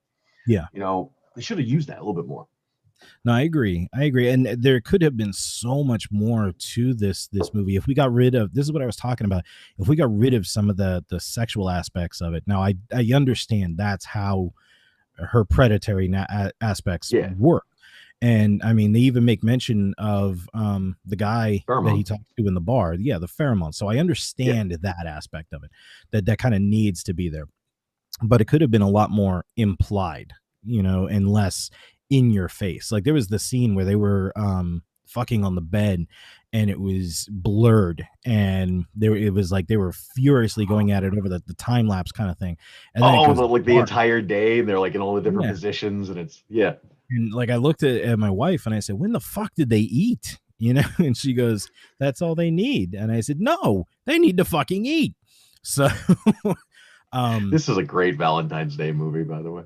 Yeah. They should have used that a little bit more. No, I agree. I agree. And there could have been so much more to this movie if we got rid of this is what I was talking about. If we got rid of some of the sexual aspects of it. Now I understand that's how her predatory aspects Yeah, work. And I mean, they even make mention of the guy that he pheromones. talked to in the bar. Yeah, the pheromones. So I Yeah, understand that aspect of it, that kind of needs to be there. But it could have been a lot more implied, and less in your face. Like there was the scene where they were fucking on the bed and it was blurred and it was like they were furiously going at it over the time lapse kind of thing. And then it oh, goes like the dark. entire day, and they're like in all the different Yeah. positions, and it's yeah. And like I looked at my wife and I said, when the fuck did they eat? And she goes, that's all they need. And I said, no, they need to fucking eat. So um This is a great Valentine's Day movie, by the way.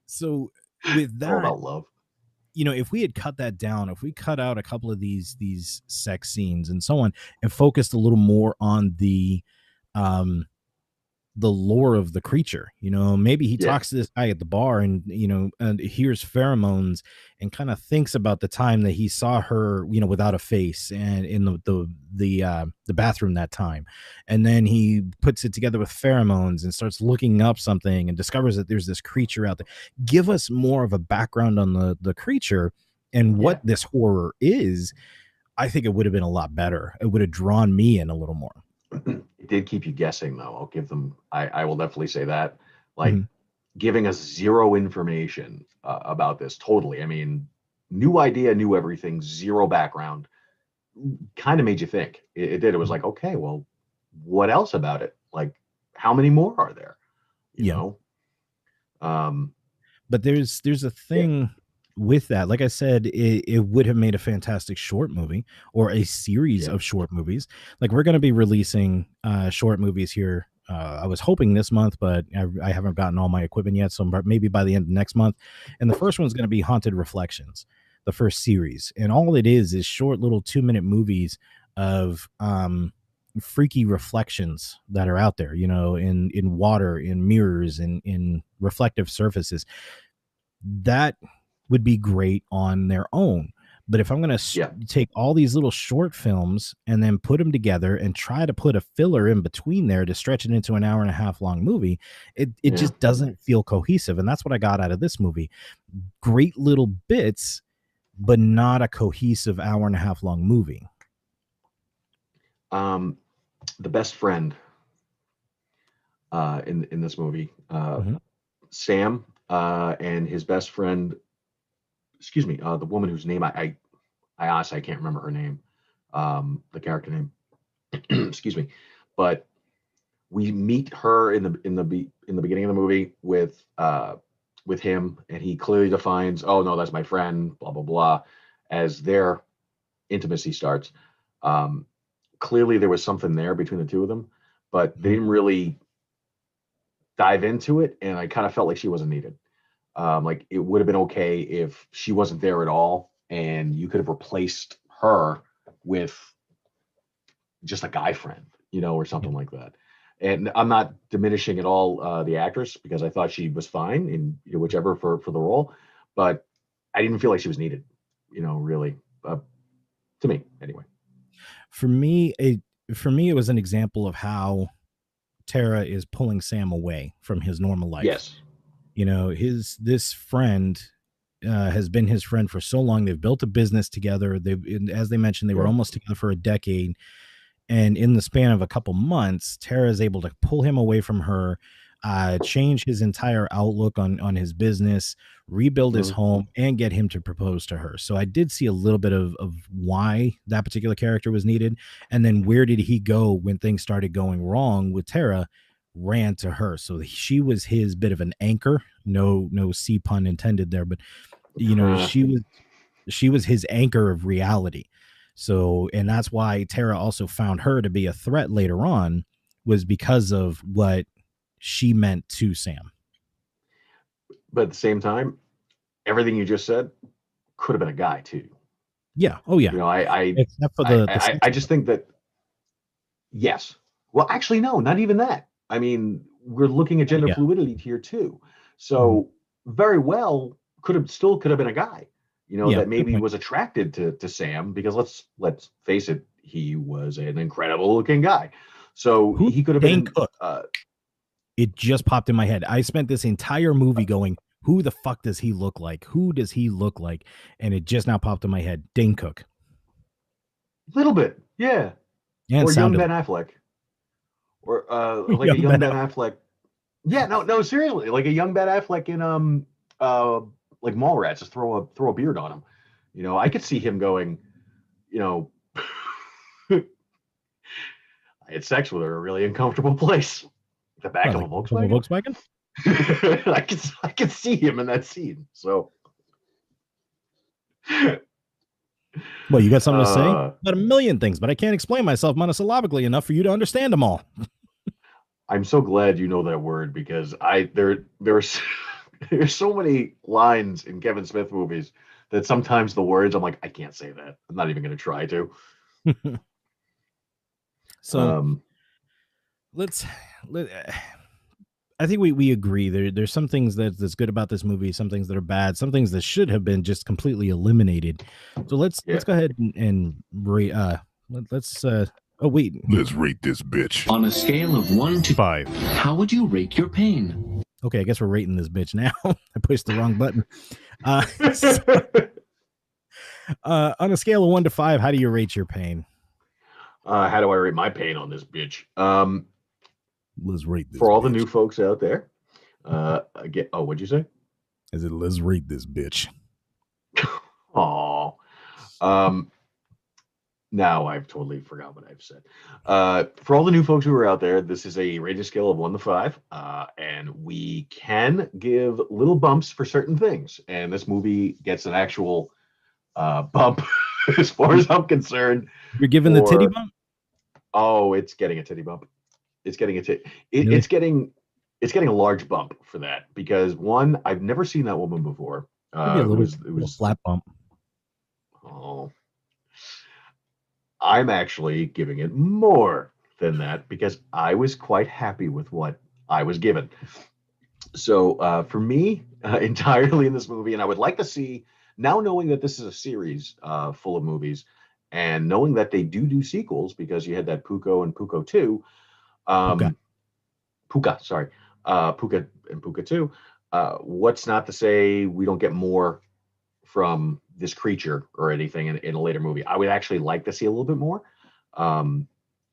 so with All that, about love. if we had cut that down, if we cut out a couple of these sex scenes and so on and focused a little more on um the lore of the creature, maybe he Yeah, talks to this guy at the bar and and hears pheromones and kind of thinks about the time that he saw her without a face and in the bathroom that time, and then he puts it together with pheromones and starts looking up something and discovers that there's this creature out there. Give us more of a background on the creature and what yeah. this horror is. I think it would have been a lot better. It would have drawn me in a little more. It did keep you guessing, though. I'll give them. I will definitely say that. Like Mhm. giving us zero information about this. Totally. I mean, new idea, new everything, zero background. Kind of made you think. It did. It was like, okay, well, what else about it? Like, how many more are there? You Yeah. know? Um, But there's a yeah, thing with that. Like I said, it would have made a fantastic short movie or a series yeah, of short movies. Like we're going to be releasing short movies here. I was hoping this month, but I haven't gotten all my equipment yet. So maybe by the end of next month. And the first one's going to be Haunted Reflections, the first series. And all it is short little 2-minute movies of freaky reflections that are out there, in water, in mirrors, in reflective surfaces that would be great on their own. But if I'm going to yeah, take all these little short films and then put them together and try to put a filler in between there to stretch it into an hour and a half long movie, it yeah. just doesn't feel cohesive. And that's what I got out of this movie. Great little bits, but not a cohesive hour and a half long movie. Um, the best friend in this movie, Mhm. Sam, and his best friend. Excuse me, the woman whose name I honestly I can't remember her name, the character name. Excuse me, but we meet her in the beginning of the movie with him, and he clearly defines, oh no, that's my friend, blah blah blah, as their intimacy starts. Um, Clearly, there was something there between the two of them, but they Mhm. didn't really dive into it, and I kind of felt like she wasn't needed. Like it would have been okay if she wasn't there at all, and you could have replaced her with just a guy friend, or Yeah. something like that. And I'm not diminishing at all the actress because I thought she was fine in whichever for the role, but I didn't feel like she was needed, really, to me anyway. For me, it was an example of how Tara is pulling Sam away from his normal life. Yes. This friend has been his friend for so long. They've built a business together. As they mentioned, they were Yeah. almost together for a decade. And in the span of a couple months, Tara is able to pull him away from her, change his entire outlook on his business, rebuild his Mhm. home, and get him to propose to her. So I did see a little bit of why that particular character was needed. And then where did he go when things started going wrong with Tara? Ran to her. So she was his bit of an anchor. No C pun intended there, but Uh, she was his anchor of reality. So, and that's why Tara also found her to be a threat later on, was because of what she meant to Sam. but at the same time, everything you just said could have been a guy too. Yeah. Oh yeah. Except for the I sex just part. think that yes. Well, actually, no, not even that. I mean, we're looking at gender Yeah. fluidity here too. Mhm. So very well could have been a guy, Yeah. that Good maybe point. was attracted to Sam because let's face it, he was an incredible looking guy. So Who he could have Dane been Cook? It just popped in my head. I spent this entire movie going, who the fuck does he look like? Who does he look like? And it just now popped in my head. Dane Cook. a little bit, yeah, And or young sounded Ben Affleck, or like like a young Ben young Ben Affleck. Affleck. Yeah, no, no, seriously, like a young Ben Affleck in uh like Mallrats, just throw a beard on him. I could see him going, you know, I had sex with her, a really uncomfortable place, the back What, of a like of a Volkswagen. Volkswagen? I could see him in that scene. So, Well, you got something to say? uh, About a million things, but I can't explain myself monosyllabically enough for you to understand them all. I'm so glad you know that word because there's there's so many lines in Kevin Smith movies that sometimes the words I'm like I can't say that. I'm not even going to try to. So Um, let's let, I think we agree there's some things that's good about this movie, some things that are bad, some things that should have been just completely eliminated. So let's yeah. go ahead and let's oh wait, Let's rate this bitch. On a scale of 1 to 5. how would you rate your pain? Okay, I guess we're rating this bitch now. I pushed the wrong button. So, on a scale of 1 to 5, how do you rate your pain? How do I rate my pain on this bitch? Let's rate this For all bitch. the new folks out there, again, oh, what'd you say? I said, let's rate this bitch. Oh, now I've totally forgot what I've said. For all the new folks who are out there, this is a rating scale of 1 to 5, and we can give little bumps for certain things. And this movie gets an actual bump, as far as I'm concerned. You're giving the titty For bump? oh, it's getting a titty bump. It's getting a tit. Really? It's getting a large bump for that because one, I've never seen that woman before. Maybe a It little was flat bump. oh. I'm actually giving it more than that because I was quite happy with what I was given. So for me, entirely in this movie, and I would like to see now knowing that this is a series full of movies, and knowing that they do sequels because you had that Puko and Puko 2, Okay. Puka, sorry, Puka and Puka 2. What's not to say we don't get more from this creature or anything in a later movie? I would actually like to see a little bit more. I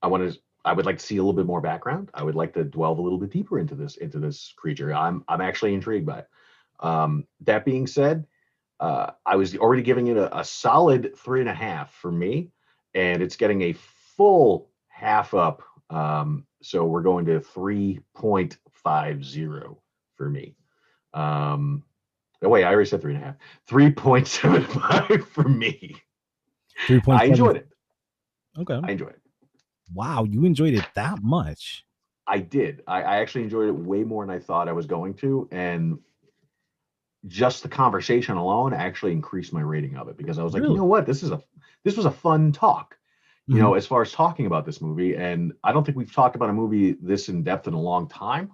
want to. I would like to see a little bit more background. I would like to delve a little bit deeper into this creature. I'm actually intrigued by it. That being said, I was already giving it a solid 3.5 for me, and it's getting a full half up. So we're going to 3.50 for me. Oh wait, I already said 3.5. 3.75 for me. 3.7. I enjoyed it. Okay. I enjoyed it. Wow, you enjoyed it that much? I did. I actually enjoyed it way more than I thought I was going to, and just the conversation alone actually increased my rating of it, because I was like, you Really? know what, this was a fun talk, you Mhm. know, as far as talking about this movie. And I don't think we've talked about a movie this in depth in a long time,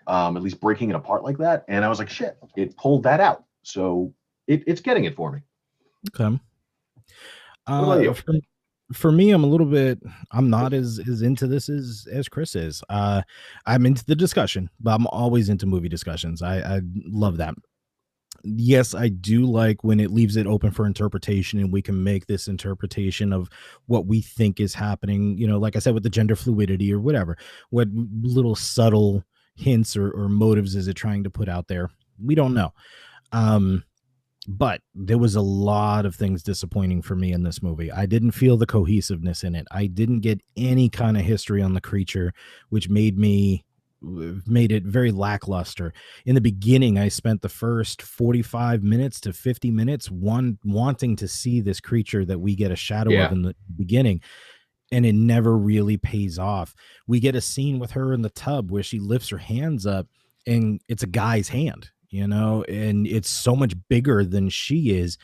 at least breaking it apart like that. And I was like, shit, it pulled that out. So it's getting it for me. Okay. What about you? For me, I'm not as into this as Chris is. I'm into the discussion, but I'm always into movie discussions. I love that. Yes, I do like when it leaves it open for interpretation and we can make this interpretation of what we think is happening, you know, like I said, with the gender fluidity or whatever. What little subtle hints or motives is it trying to put out there? We don't know. Um, but there was a lot of things disappointing for me in this movie. I didn't feel the cohesiveness in it. I didn't get any kind of history on the creature, which made it very lackluster. In the beginning, I spent the first 45 minutes to 50 minutes wanting to see this creature that we get a shadow of Yeah. in the beginning, and it never really pays off. We get a scene with her in the tub where she lifts her hands up and it's a guy's hand, you know, and it's so much bigger than she is,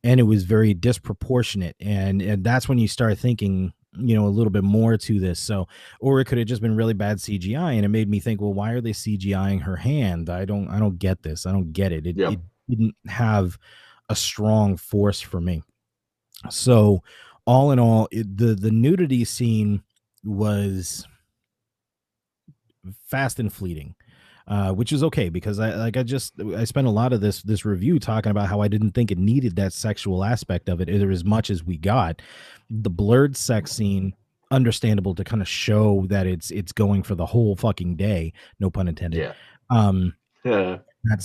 and it was very disproportionate, and that's when you start thinking, you know, a little bit more to this. So, or it could have just been really bad CGI, and it made me think, well, why are they CGIing her hand? I don't get this. I don't get it. It Yeah. it didn't have a strong force for me. So, all in all, the nudity scene was fast and fleeting, which is okay, because I spent a lot of this review talking about how I didn't think it needed that sexual aspect of it either as much as we got. The blurred sex scene, understandable to kind of show that it's going for the whole fucking day, no pun intended. Yeah. Um, Yeah.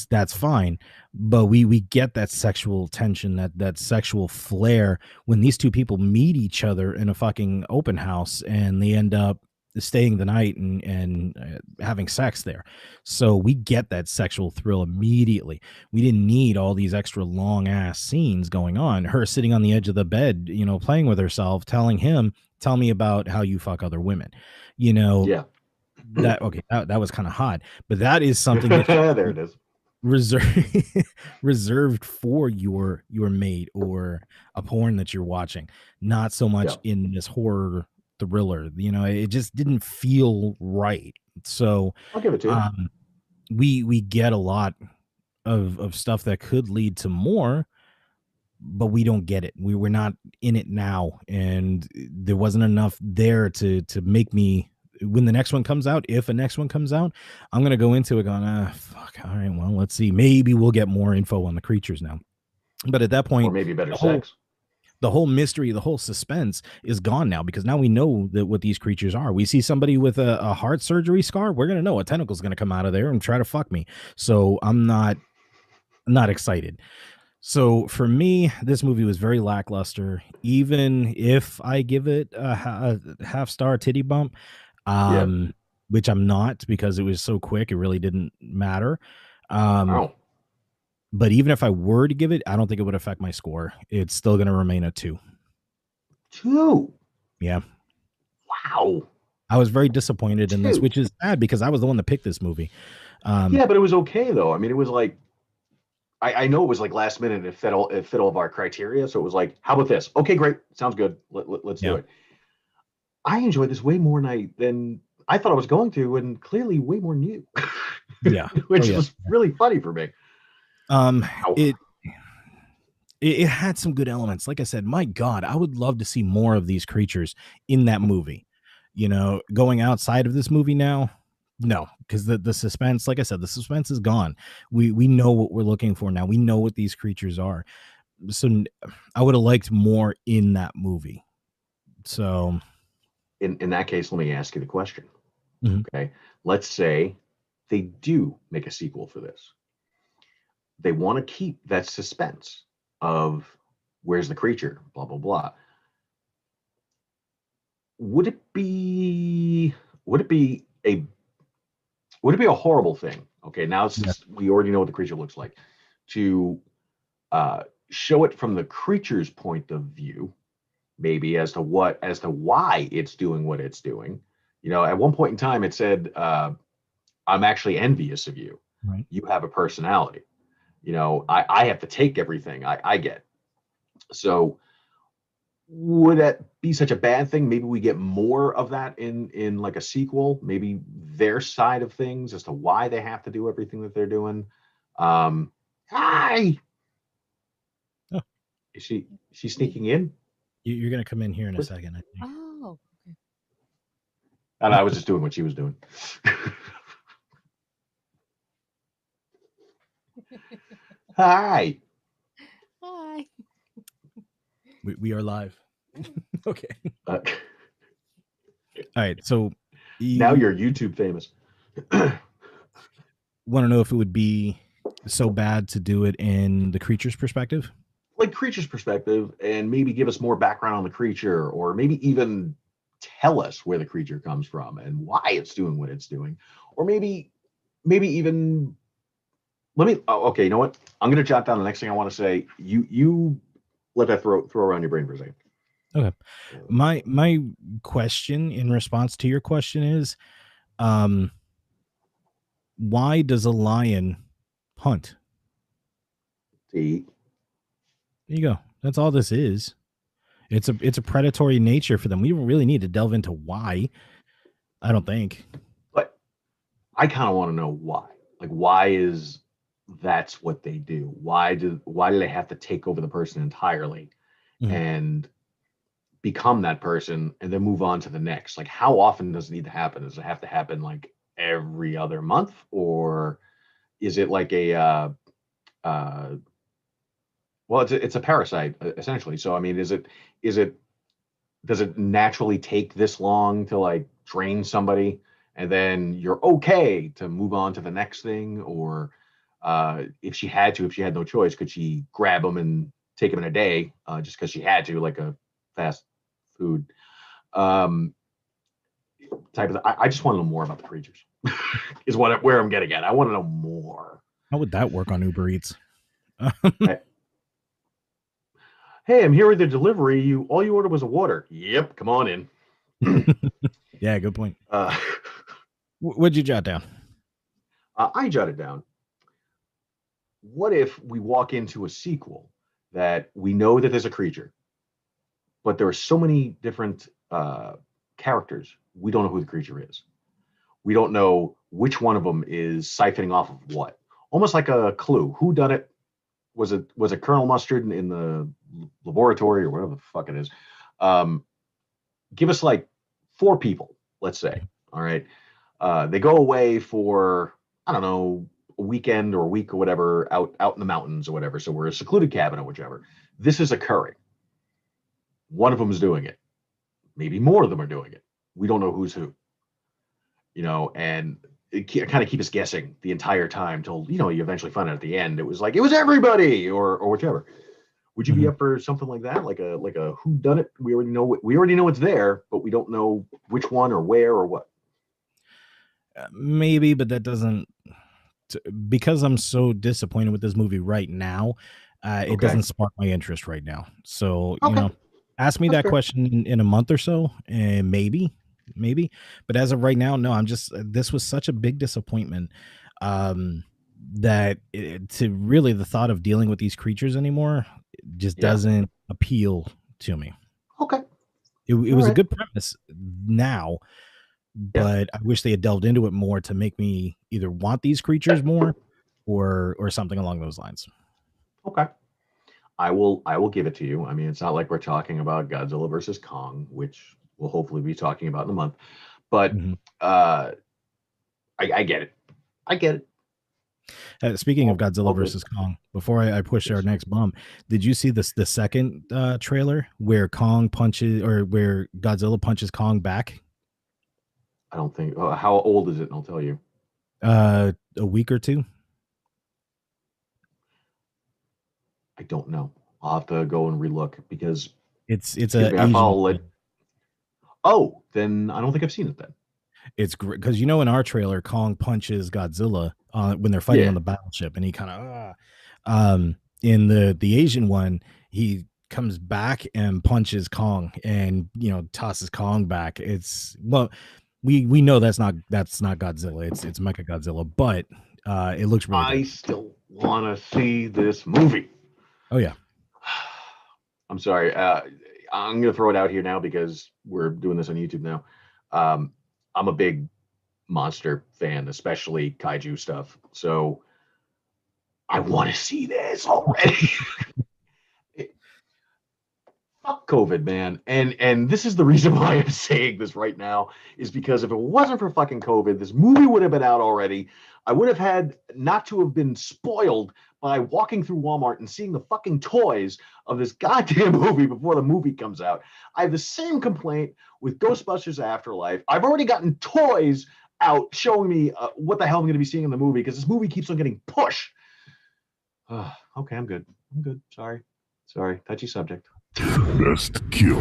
that's fine, but we get that sexual tension, that sexual flair when these two people meet each other in a fucking open house and they end up staying the night and having sex there. So we get that sexual thrill immediately. We didn't need all these extra long ass scenes going on. Her sitting on the edge of the bed, you know, playing with herself, telling him, "Tell me about how you fuck other women." You know, Yeah. that was kind of hot, but that is something that There it is. reserved reserved for your mate or a porn that you're watching, not so much Yeah. in this horror thriller. You know, it just didn't feel right. So I'll give it to you. we get a lot of stuff that could lead to more, but we don't get it. We're not in it now, and there wasn't enough there to make me, when the next one comes out, if a next one comes out, I'm gonna go into it going, fuck, all right, well, let's see, maybe we'll get more info on the creatures now. But at that Or point, maybe better the whole sex. the whole mystery, the whole suspense is gone now, because now we know that what these creatures are. We see somebody with a heart surgery scar, we're gonna know a tentacle's gonna come out of there and try to fuck me. So I'm not excited. So for me, this movie was very lackluster. Even if I give it a half star titty bump, Yeah. which I'm not, because it was so quick, it really didn't matter. Wow. But even if I were to give it, I don't think it would affect my score. It's still going to remain a 2. 2. Yeah. Wow. I was very disappointed in this, 2. which is sad because I was the one that picked this movie. Yeah, but it was okay though. I mean, it was like, I know it was like last minute. It fit all of our criteria. So it was like, how about this? Okay, great. Sounds good. Let's do Yeah. it. I enjoyed this way more than I thought I was going to, and clearly way more new. Yeah. Which Oh, yeah. was really funny for me. Wow. It had some good elements. Like I said, my God, I would love to see more of these creatures in that movie. You know, going outside of this movie now, no, because the suspense, like I said, the suspense is gone. We know what we're looking for now. We know what these creatures are. So I would have liked more in that movie. So in that case, let me ask you the question. Mhm. Okay. Let's say they do make a sequel for this. They want to keep that suspense of where's the creature, blah, blah, blah. Would it be would it be a would it be a horrible thing? Okay, now Yeah. since we already know what the creature looks like, to show it from the creature's point of view, maybe as to why it's doing what it's doing. At one point in time, it said, "I'm actually envious of you. Right. You have a personality. I have to take everything I get." So would that be such a bad thing? Maybe we get more of that in like a sequel, maybe their side of things as to why they have to do everything that they're doing. Hi, Oh, is she sneaking in? you're gonna come in here in a second, I think. Oh, okay. And I was just doing what she was doing. Hi. Hi. We are live. Okay. Uh, All right. So now you're YouTube famous. want to know if it would be so bad to do it in the creature's perspective? Like creature's perspective, and maybe give us more background on the creature, or maybe even tell us where the creature comes from and why it's doing what it's doing, or maybe even okay, you know what, I'm going to jot down the next thing I want to say. You let that throw around your brain for a second. Okay. My question in response to your question is, why does a lion hunt? See, There you go. That's all this is. It's a predatory nature for them. We don't really need to delve into why. I don't think. but I kind of want to know why. Like, why is that's what they do? Why do they have to take over the person entirely and become that person and then move on to the next? Like, how often does it need to happen? Does it have to happen like every other month, or is it like a well, it's a parasite essentially. So I mean, is it does it naturally take this long to like drain somebody and then you're okay to move on to the next thing? Or if she had no choice, could she grab them and take them in a day just because she had to, like a fast food type of I just want to know more about the creatures is where I'm getting at. I want to know more. How would that work on Uber Eats? Hey, I'm here with the delivery. All you ordered was a water. Yep, come on in. Yeah, good point. What'd you jot down? I jotted down. What if we walk into a sequel that we know that there's a creature, but there are so many different characters, we don't know who the creature is. We don't know which one of them is siphoning off of what. Almost like a Clue. Who done it? Was it Colonel Mustard in the laboratory or whatever the fuck it is? Give us like 4 people, let's say. All right. They go away for, I don't know, a weekend or a week or whatever, out in the mountains or whatever. So we're a secluded cabin or whichever. This is occurring. One of them is doing it. Maybe more of them are doing it. We don't know who's who. And it kind of keep us guessing the entire time till you eventually find out at the end it was everybody or whichever. Would you be up for something like that, like a who done it? We already know it's there, but we don't know which one or where or what. Maybe, but that doesn't, because I'm so disappointed with this movie right now. It doesn't spark my interest right now. So ask me that question in a month or so, and maybe. But as of right now, no. This was such a big disappointment that to really the thought of dealing with these creatures anymore just doesn't appeal to me. Okay. It was a good premise now, but I wish they had delved into it more to make me either want these creatures more or something along those lines. Okay. I will give it to you. I mean, it's not like we're talking about Godzilla versus Kong, which we'll hopefully be talking about in a month. But I get it. Speaking of Godzilla all good. versus Kong, before I push our next bump, did you see the second trailer where Kong punches or where Godzilla punches Kong back? I don't think. How old is it? And I'll tell you. A week or two. I don't know. I'll have to go and relook because It's excuse a me, I Asian. follow it. Oh, then I don't think I've seen it then. It's great because in our trailer, Kong punches Godzilla when they're fighting Yeah. on the battleship, and he kind of in the Asian one, he comes back and punches Kong, and tosses Kong back. It's we know that's not Godzilla. It's Mecha Godzilla, but it looks really I good. still want to see this movie. Oh yeah. I'm sorry. I'm going to throw it out here now because we're doing this on YouTube now. I'm a big monster fan, especially kaiju stuff. So I want to see this already. Fuck COVID, man. And this is the reason why I'm saying this right now is because if it wasn't for fucking COVID, this movie would have been out already. I would have had not to have been spoiled by walking through Walmart and seeing the fucking toys of this goddamn movie before the movie comes out. I have the same complaint with Ghostbusters Afterlife. I've already gotten toys out showing me what the hell I'm going to be seeing in the movie because this movie keeps on getting pushed. Okay, I'm good. Sorry. Touchy subject. Best kill.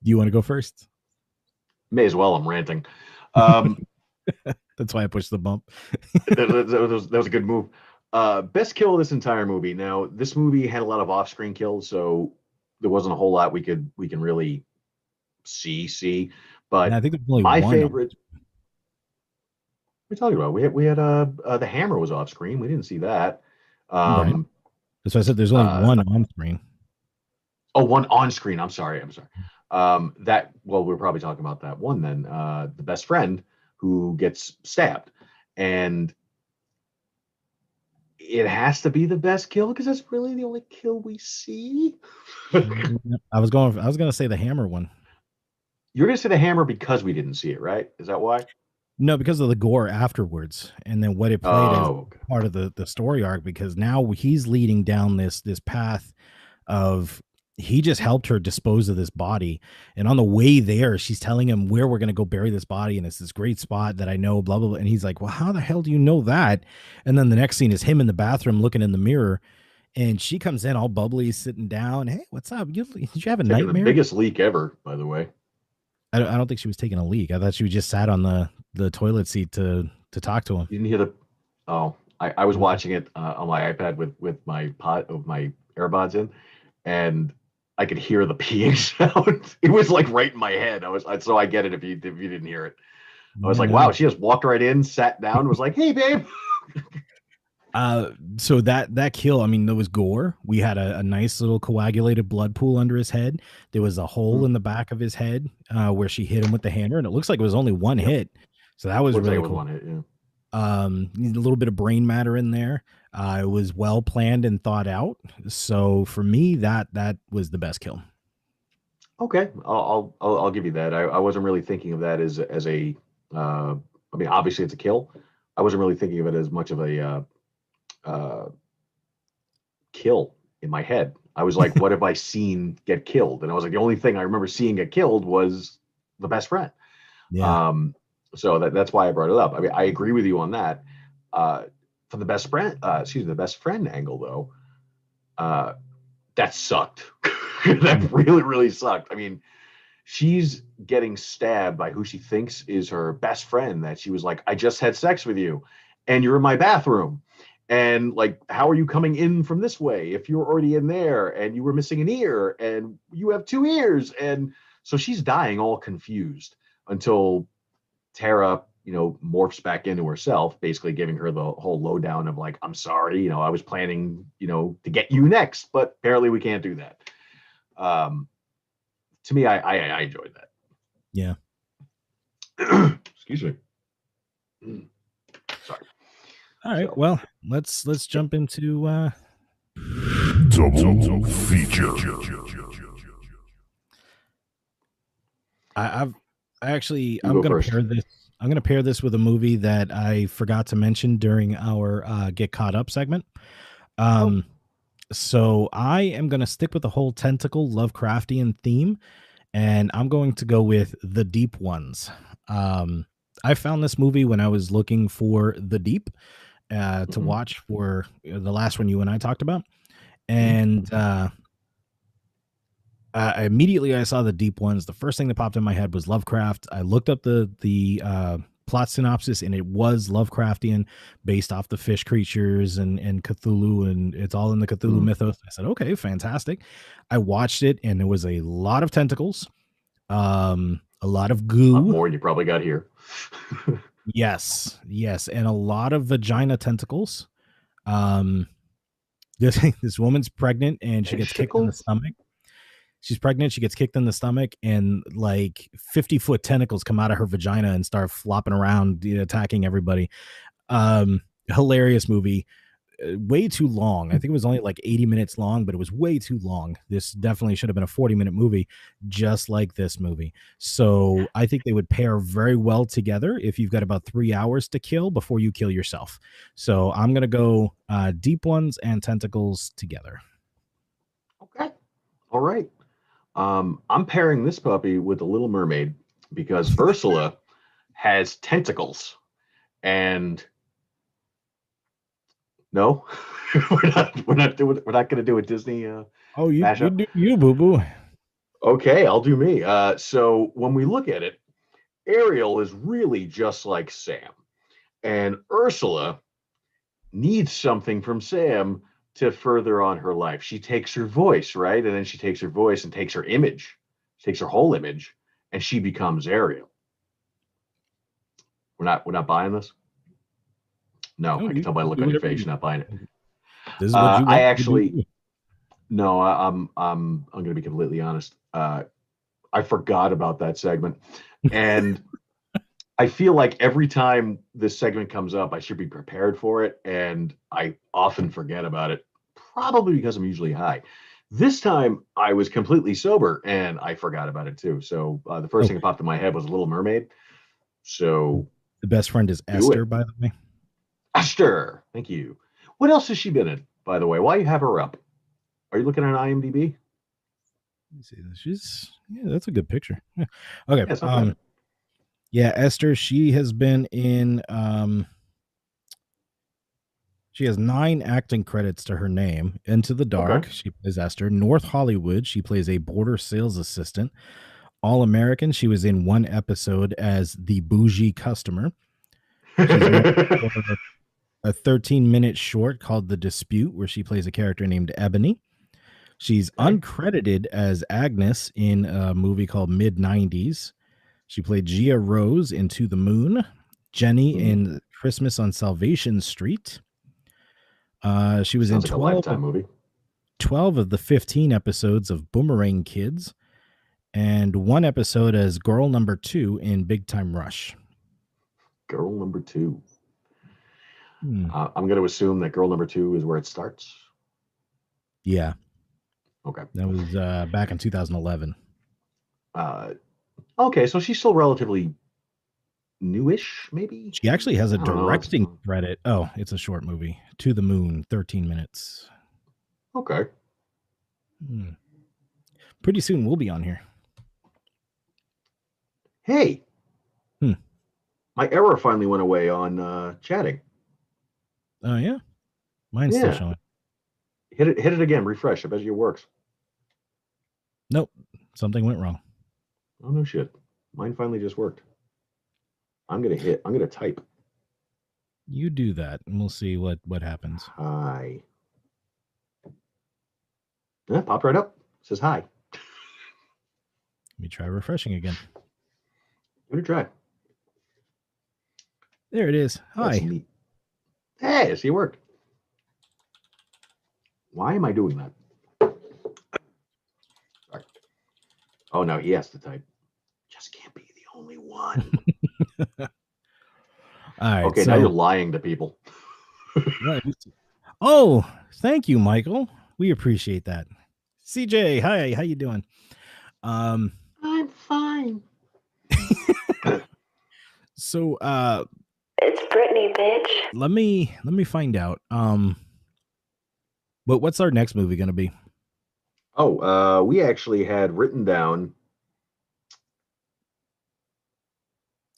Do you want to go first? May as well. I'm ranting. That's why I pushed the bump. that was a good move. Best kill of this entire movie. Now, this movie had a lot of off-screen kills, so there wasn't a whole lot we can really see. But And I think there's only my one. favorite. What are you talking about? We had the hammer was off screen. We didn't see that. Right. That's why I said there's only one on screen. Oh, one on screen. I'm sorry. We're probably talking about that one then. The best friend who gets stabbed, and it has to be the best kill because that's really the only kill we see. I was gonna say the hammer one. You're gonna say the hammer because we didn't see it, right? Is that why? No, because of the gore afterwards, and then what it played as part of the story arc. Because now he's leading down this path of he just helped her dispose of this body, and on the way there, she's telling him where we're gonna go bury this body, and it's this great spot that I know, blah blah blah. And he's like, "Well, how the hell do you know that?" And then the next scene is him in the bathroom looking in the mirror, and she comes in all bubbly, sitting down. Hey, what's up? Did you have a nightmare? The biggest leak ever, by the way. I don't think she was taking a leak. I thought she just sat on the toilet seat to talk to him. You didn't hear I was watching it on my iPad with my AirPods in, and I could hear the peeing sound. It was like right in my head. So I get it if you didn't hear it. I was like, wow, she just walked right in, sat down, was like, hey babe. So that kill, I mean, there was gore. We had a nice little coagulated blood pool under his head. There was a hole in the back of his head where she hit him with the hammer, and it looks like it was only one hit. So that was really cool. One hit, yeah. A little bit of brain matter in there. It was well planned and thought out. So for me, that was the best kill. Okay, I'll give you that. I wasn't really thinking of that as a. I mean, obviously it's a kill. I wasn't really thinking of it as much of a kill in my head. I was like, what have I seen get killed? And I was like, the only thing I remember seeing get killed was the best friend. Yeah. So that's why I brought it up. I mean, I agree with you on that. From the best friend, the best friend angle though, that sucked. That really, really sucked. I mean, she's getting stabbed by who she thinks is her best friend that she was like, I just had sex with you and you're in my bathroom. And like, how are you coming in from this way if you're already in there and you were missing an ear and you have 2 ears? And so she's dying all confused until Tara, morphs back into herself, basically giving her the whole lowdown of like, I'm sorry, I was planning, to get you next, but apparently we can't do that. To me, I enjoyed that. Yeah. Excuse me. Sorry. All right. Well, let's jump into Double feature. Actually, You go first. I'm gonna pair this with a movie that I forgot to mention during our Get Caught Up segment. Um, so I am gonna stick with the whole tentacle Lovecraftian theme, and I'm going to go with The Deep Ones. I found this movie when I was looking for The Deep to watch for the last one you and I talked about, and immediately I saw The Deep Ones. The first thing that popped in my head was Lovecraft. I looked up the plot synopsis, and it was Lovecraftian, based off the fish creatures and Cthulhu, and it's all in the Cthulhu mythos. I said, okay, fantastic. I watched it, and there was a lot of tentacles, a lot of goo, more than you probably got here. yes, and a lot of vagina tentacles. This woman's pregnant, and she gets kicked in the stomach. She's pregnant. She gets kicked in the stomach, and like 50-foot tentacles come out of her vagina and start flopping around, attacking everybody. Hilarious movie. Way too long. I think it was only like 80 minutes long, but it was way too long. This definitely should have been a 40-minute movie, just like this movie. So I think they would pair very well together if you've got about 3 hours to kill before you kill yourself. So I'm going to go Deep Ones and Tentacles together. Okay. All right. I'm pairing this puppy with The Little Mermaid because Ursula has tentacles, and no, we're not going to do a Disney. You do you, boo boo. Okay, I'll do me. So when we look at it, Ariel is really just like Sam, and Ursula needs something from Sam to further on her life. She takes her voice, right? And then she takes her voice and takes her image. She takes her whole image, and she becomes Ariel. We're not buying this? No, I can tell by the look on your face you're not buying it. This is what you I actually no, I'm going to be completely honest. I forgot about that segment. And I feel like every time this segment comes up, I should be prepared for it, and I often forget about it, probably because I'm usually high. This time, I was completely sober, and I forgot about it too. So the first thing that popped in my head was Little Mermaid. So the best friend is Esther, by the way. Esther, thank you. What else has she been in, by the way? Why you have her up? Are you looking at IMDb? Let's see. That's a good picture. Yeah. Okay. Yeah, yeah, Esther, she has been in she has 9 acting credits to her name. Into the Dark, she plays Esther. North Hollywood, she plays a border sales assistant. All American, she was in 1 episode as the bougie customer. She's for a 13-minute short called The Dispute, where she plays a character named Ebony. She's uncredited as Agnes in a movie called Mid-90s. She played Gia Rose in To the Moon, Jenny in Christmas on Salvation Street. She was in 12 of the 15 episodes of Boomerang Kids, and 1 episode as Girl Number 2 in Big Time Rush. Girl Number 2. I'm going to assume that Girl Number 2 is where it starts. Yeah. Okay. That was back in 2011. Okay, so she's still relatively newish, maybe? She actually has a directing credit. Oh, it's a short movie. To the Moon, 13 minutes. Okay. Pretty soon we'll be on here. Hey. My error finally went away on chatting. Oh, yeah? Mine's still showing. Hit it again. Refresh. I bet you it works. Nope. Something went wrong. Oh, no shit. Mine finally just worked. I'm going to type. You do that, and we'll see what happens. Hi. Yeah, popped right up. Says hi. Let me try refreshing again. Give it a try. There it is. Hi. Hey, see, it worked. Why am I doing that? Sorry. Oh, no, he has to type. Just can't be the only one. All right. Okay, now you're lying to people. Oh, thank you, Michael. We appreciate that. CJ, hi. How you doing? I'm fine. So It's Brittany, bitch. let me find out. But what's our next movie gonna be? Oh, we actually had written down.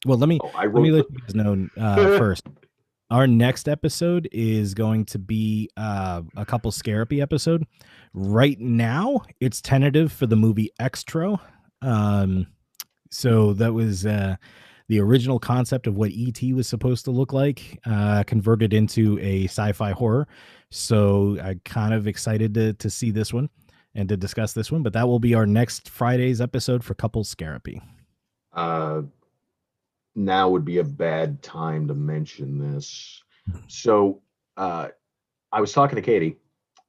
Well, let me Oh, I let me wrote. let you guys know first. Our next episode is going to be a couple Scarapy episode. Right now, it's tentative for the movie Extro. So that was the original concept of what E.T. was supposed to look like, converted into a sci-fi horror. So I'm kind of excited to see this one and to discuss this one. But that will be our next Friday's episode for Couple Scarapy. Now would be a bad time to mention this. So I was talking to Katie,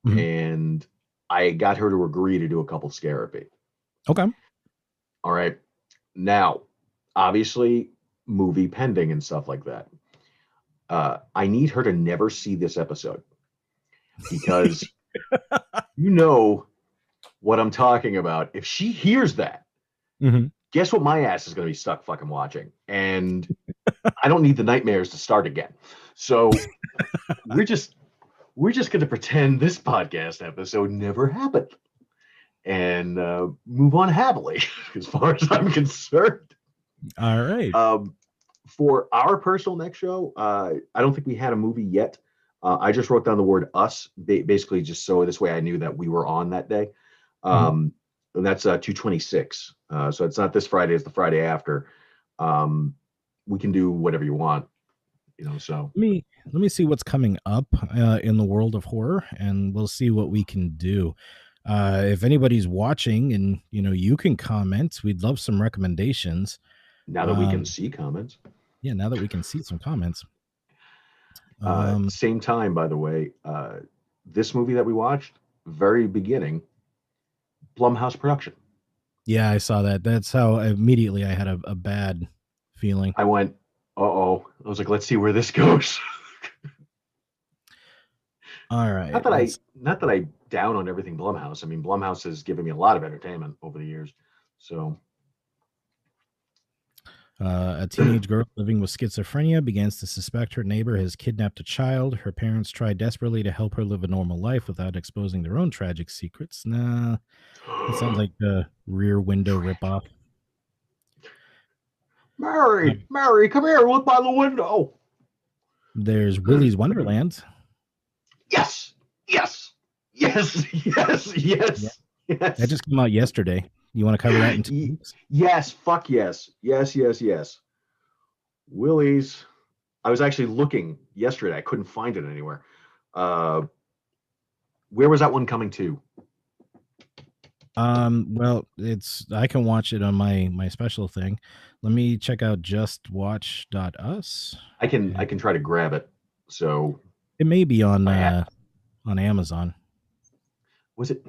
and I got her to agree to do a couple Scarapy. Okay. All right. Now, obviously, movie pending and stuff like that. I need her to never see this episode because you know what I'm talking about. If she hears that, guess what my ass is going to be stuck fucking watching? And I don't need the nightmares to start again. So we're just going to pretend this podcast episode never happened and move on happily as far as I'm concerned. All right. For our personal next show, I don't think we had a movie yet. I just wrote down the word us, basically just so this way I knew that we were on that day. And that's 226. So it's not this Friday, it's the Friday after. We can do whatever you want, so. Let me see what's coming up in the world of horror, and we'll see what we can do. If anybody's watching and, you can comment, we'd love some recommendations. Now that we can see comments. Yeah, now that we can see some comments. Same time, by the way, this movie that we watched, very beginning, Blumhouse production. Yeah, I saw that. That's how immediately I had a bad feeling. I went, uh-oh. I was like, let's see where this goes. All right. Not that I down on everything Blumhouse. I mean, Blumhouse has given me a lot of entertainment over the years. So a teenage girl living with schizophrenia begins to suspect her neighbor has kidnapped a child. Her parents try desperately to help her live a normal life without exposing their own tragic secrets. Nah, it sounds like a Rear Window ripoff. Mary, come here, look by the window. There's Willy's Wonderland. Yes. That just came out yesterday. You want to cover that in 2 weeks? Yes, fuck yes. Yes. Willie's. I was actually looking yesterday. I couldn't find it anywhere. Where was that one coming to? Well, I can watch it on my special thing. Let me check out justwatch.us. I can try to grab it. So it may be on Amazon. Was it?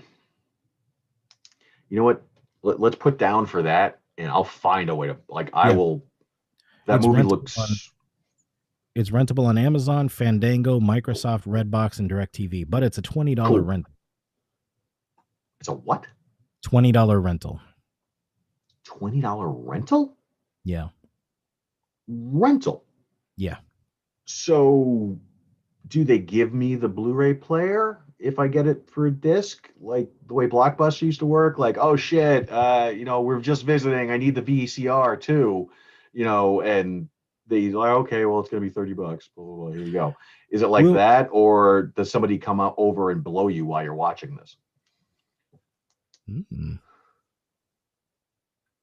You know what? Let's put down for that, and I'll find a way to I will. That movie looks. It's rentable on Amazon, Fandango, Microsoft, Redbox, and DirecTV, but it's a $20 rent. It's a what? $20 rental. $20 rental? Yeah. Rental? Yeah. So do they give me the Blu-ray player if I get it for a disc, like the way Blockbuster used to work? Like, oh shit, we're just visiting, I need the VCR too, and they like, okay, well, it's gonna be $30, blah, blah, blah, here you go. Is it like that, or does somebody come up over and blow you while you're watching this?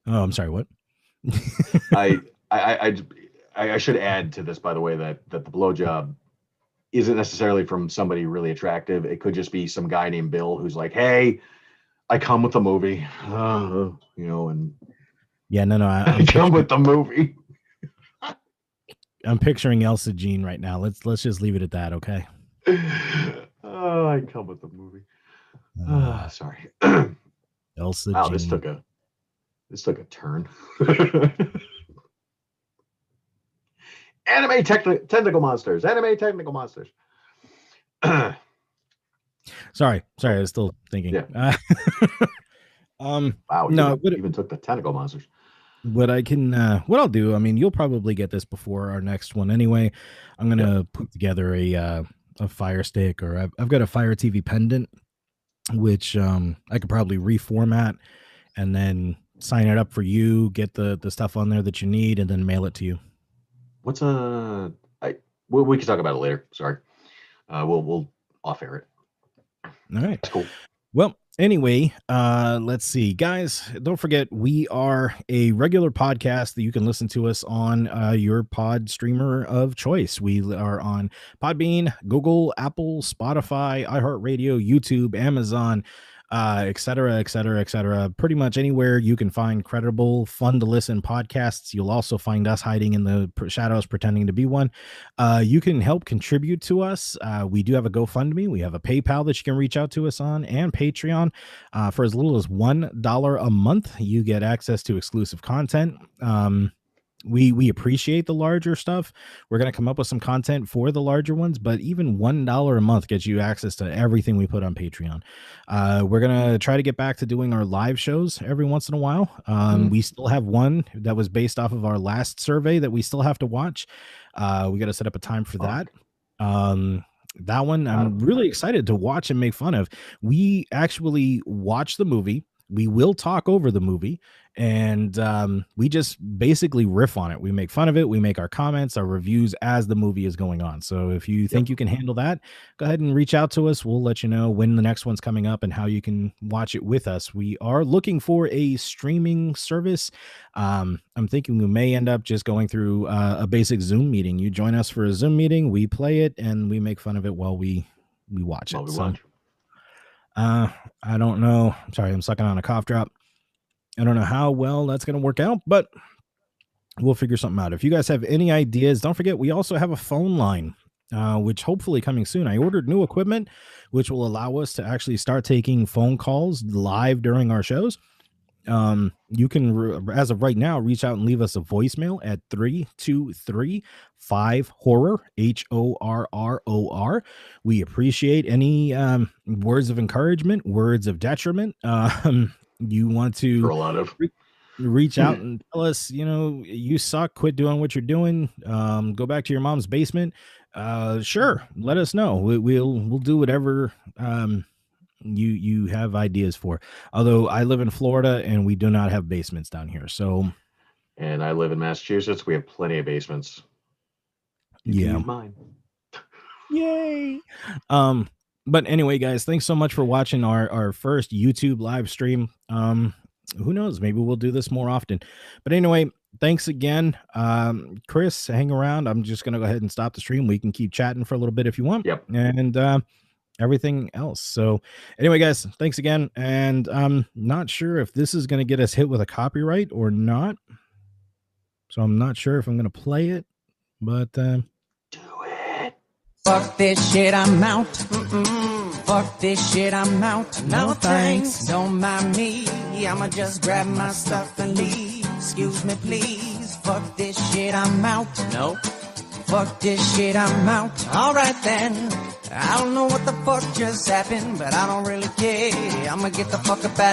Oh, I'm sorry, what? I should add to this, by the way, that the blowjob isn't necessarily from somebody really attractive. It could just be some guy named Bill who's like, hey, I come with the movie, and yeah, no, I come with the movie. I'm picturing Elsa Jean right now. Let's just leave it at that, okay? Oh, I come with the movie. Sorry. Elsa wow, Jean. This took a turn. Anime tentacle monsters. Sorry, I was still thinking. Yeah. Wow, no, even took the tentacle monsters. what I'll do, I mean, you'll probably get this before our next one anyway. I'm gonna put together a Fire Stick, or I've got a Fire TV pendant, which I could probably reformat and then sign it up for you, get the stuff on there that you need, and then mail it to you. What's we can talk about it later. Sorry. We'll off air it. All right. That's cool. Well, anyway, let's see, guys. Don't forget, we are a regular podcast that you can listen to us on your pod streamer of choice. We are on Podbean, Google, Apple, Spotify, iHeartRadio, YouTube, Amazon, et cetera, et cetera, et cetera. Pretty much anywhere you can find credible, fun to listen podcasts. You'll also find us hiding in the shadows, pretending to be one. You can help contribute to us. We do have a GoFundMe. We have a PayPal that you can reach out to us on, and Patreon. For as little as $1 a month, you get access to exclusive content. We appreciate the larger stuff. We're going to come up with some content for the larger ones, but even $1 a month gets you access to everything we put on Patreon. We're going to try to get back to doing our live shows every once in a while. We still have one that was based off of our last survey that we still have to watch. We got to set up a time for that. That one I'm really excited to watch and make fun of. We actually watch the movie. We will talk over the movie, and we just basically riff on it. We make fun of it. We make our comments, our reviews as the movie is going on. So if you think you can handle that, go ahead and reach out to us. We'll let you know when the next one's coming up and how you can watch it with us. We are looking for a streaming service. I'm thinking we may end up just going through a basic Zoom meeting. You join us for a Zoom meeting, we play it, and we make fun of it while we watch it. I don't know. I'm sorry, I'm sucking on a cough drop. I don't know how well that's going to work out, but we'll figure something out. If you guys have any ideas, don't forget, we also have a phone line, which hopefully coming soon. I ordered new equipment, which will allow us to actually start taking phone calls live during our shows. You can, as of right now, reach out and leave us a voicemail at 323-5-HORROR, HORROR. We appreciate any words of encouragement, words of detriment. You want to For a lot of reach out and tell us, you suck, quit doing what you're doing, go back to your mom's basement. Sure, let us know. We'll do whatever you have ideas for. Although I live in Florida and we do not have basements down here. So, and I live in Massachusetts. We have plenty of basements. You can use mine. Yay. But anyway, guys, thanks so much for watching our first YouTube live stream. Who knows? Maybe we'll do this more often. But anyway, thanks again. Chris, hang around. I'm just going to go ahead and stop the stream. We can keep chatting for a little bit if you want. Yep. And everything else. So anyway, guys, thanks again. And I'm not sure if this is going to get us hit with a copyright or not. So I'm not sure if I'm going to play it, but do it. Fuck this shit, I'm out. Fuck this shit, I'm out. No thanks, don't mind me. I'ma just grab my stuff and leave. Excuse me, please. Fuck this shit, I'm out. No. Fuck this shit, I'm out. Alright then. I don't know what the fuck just happened, but I don't really care. I'ma get the fuck up out.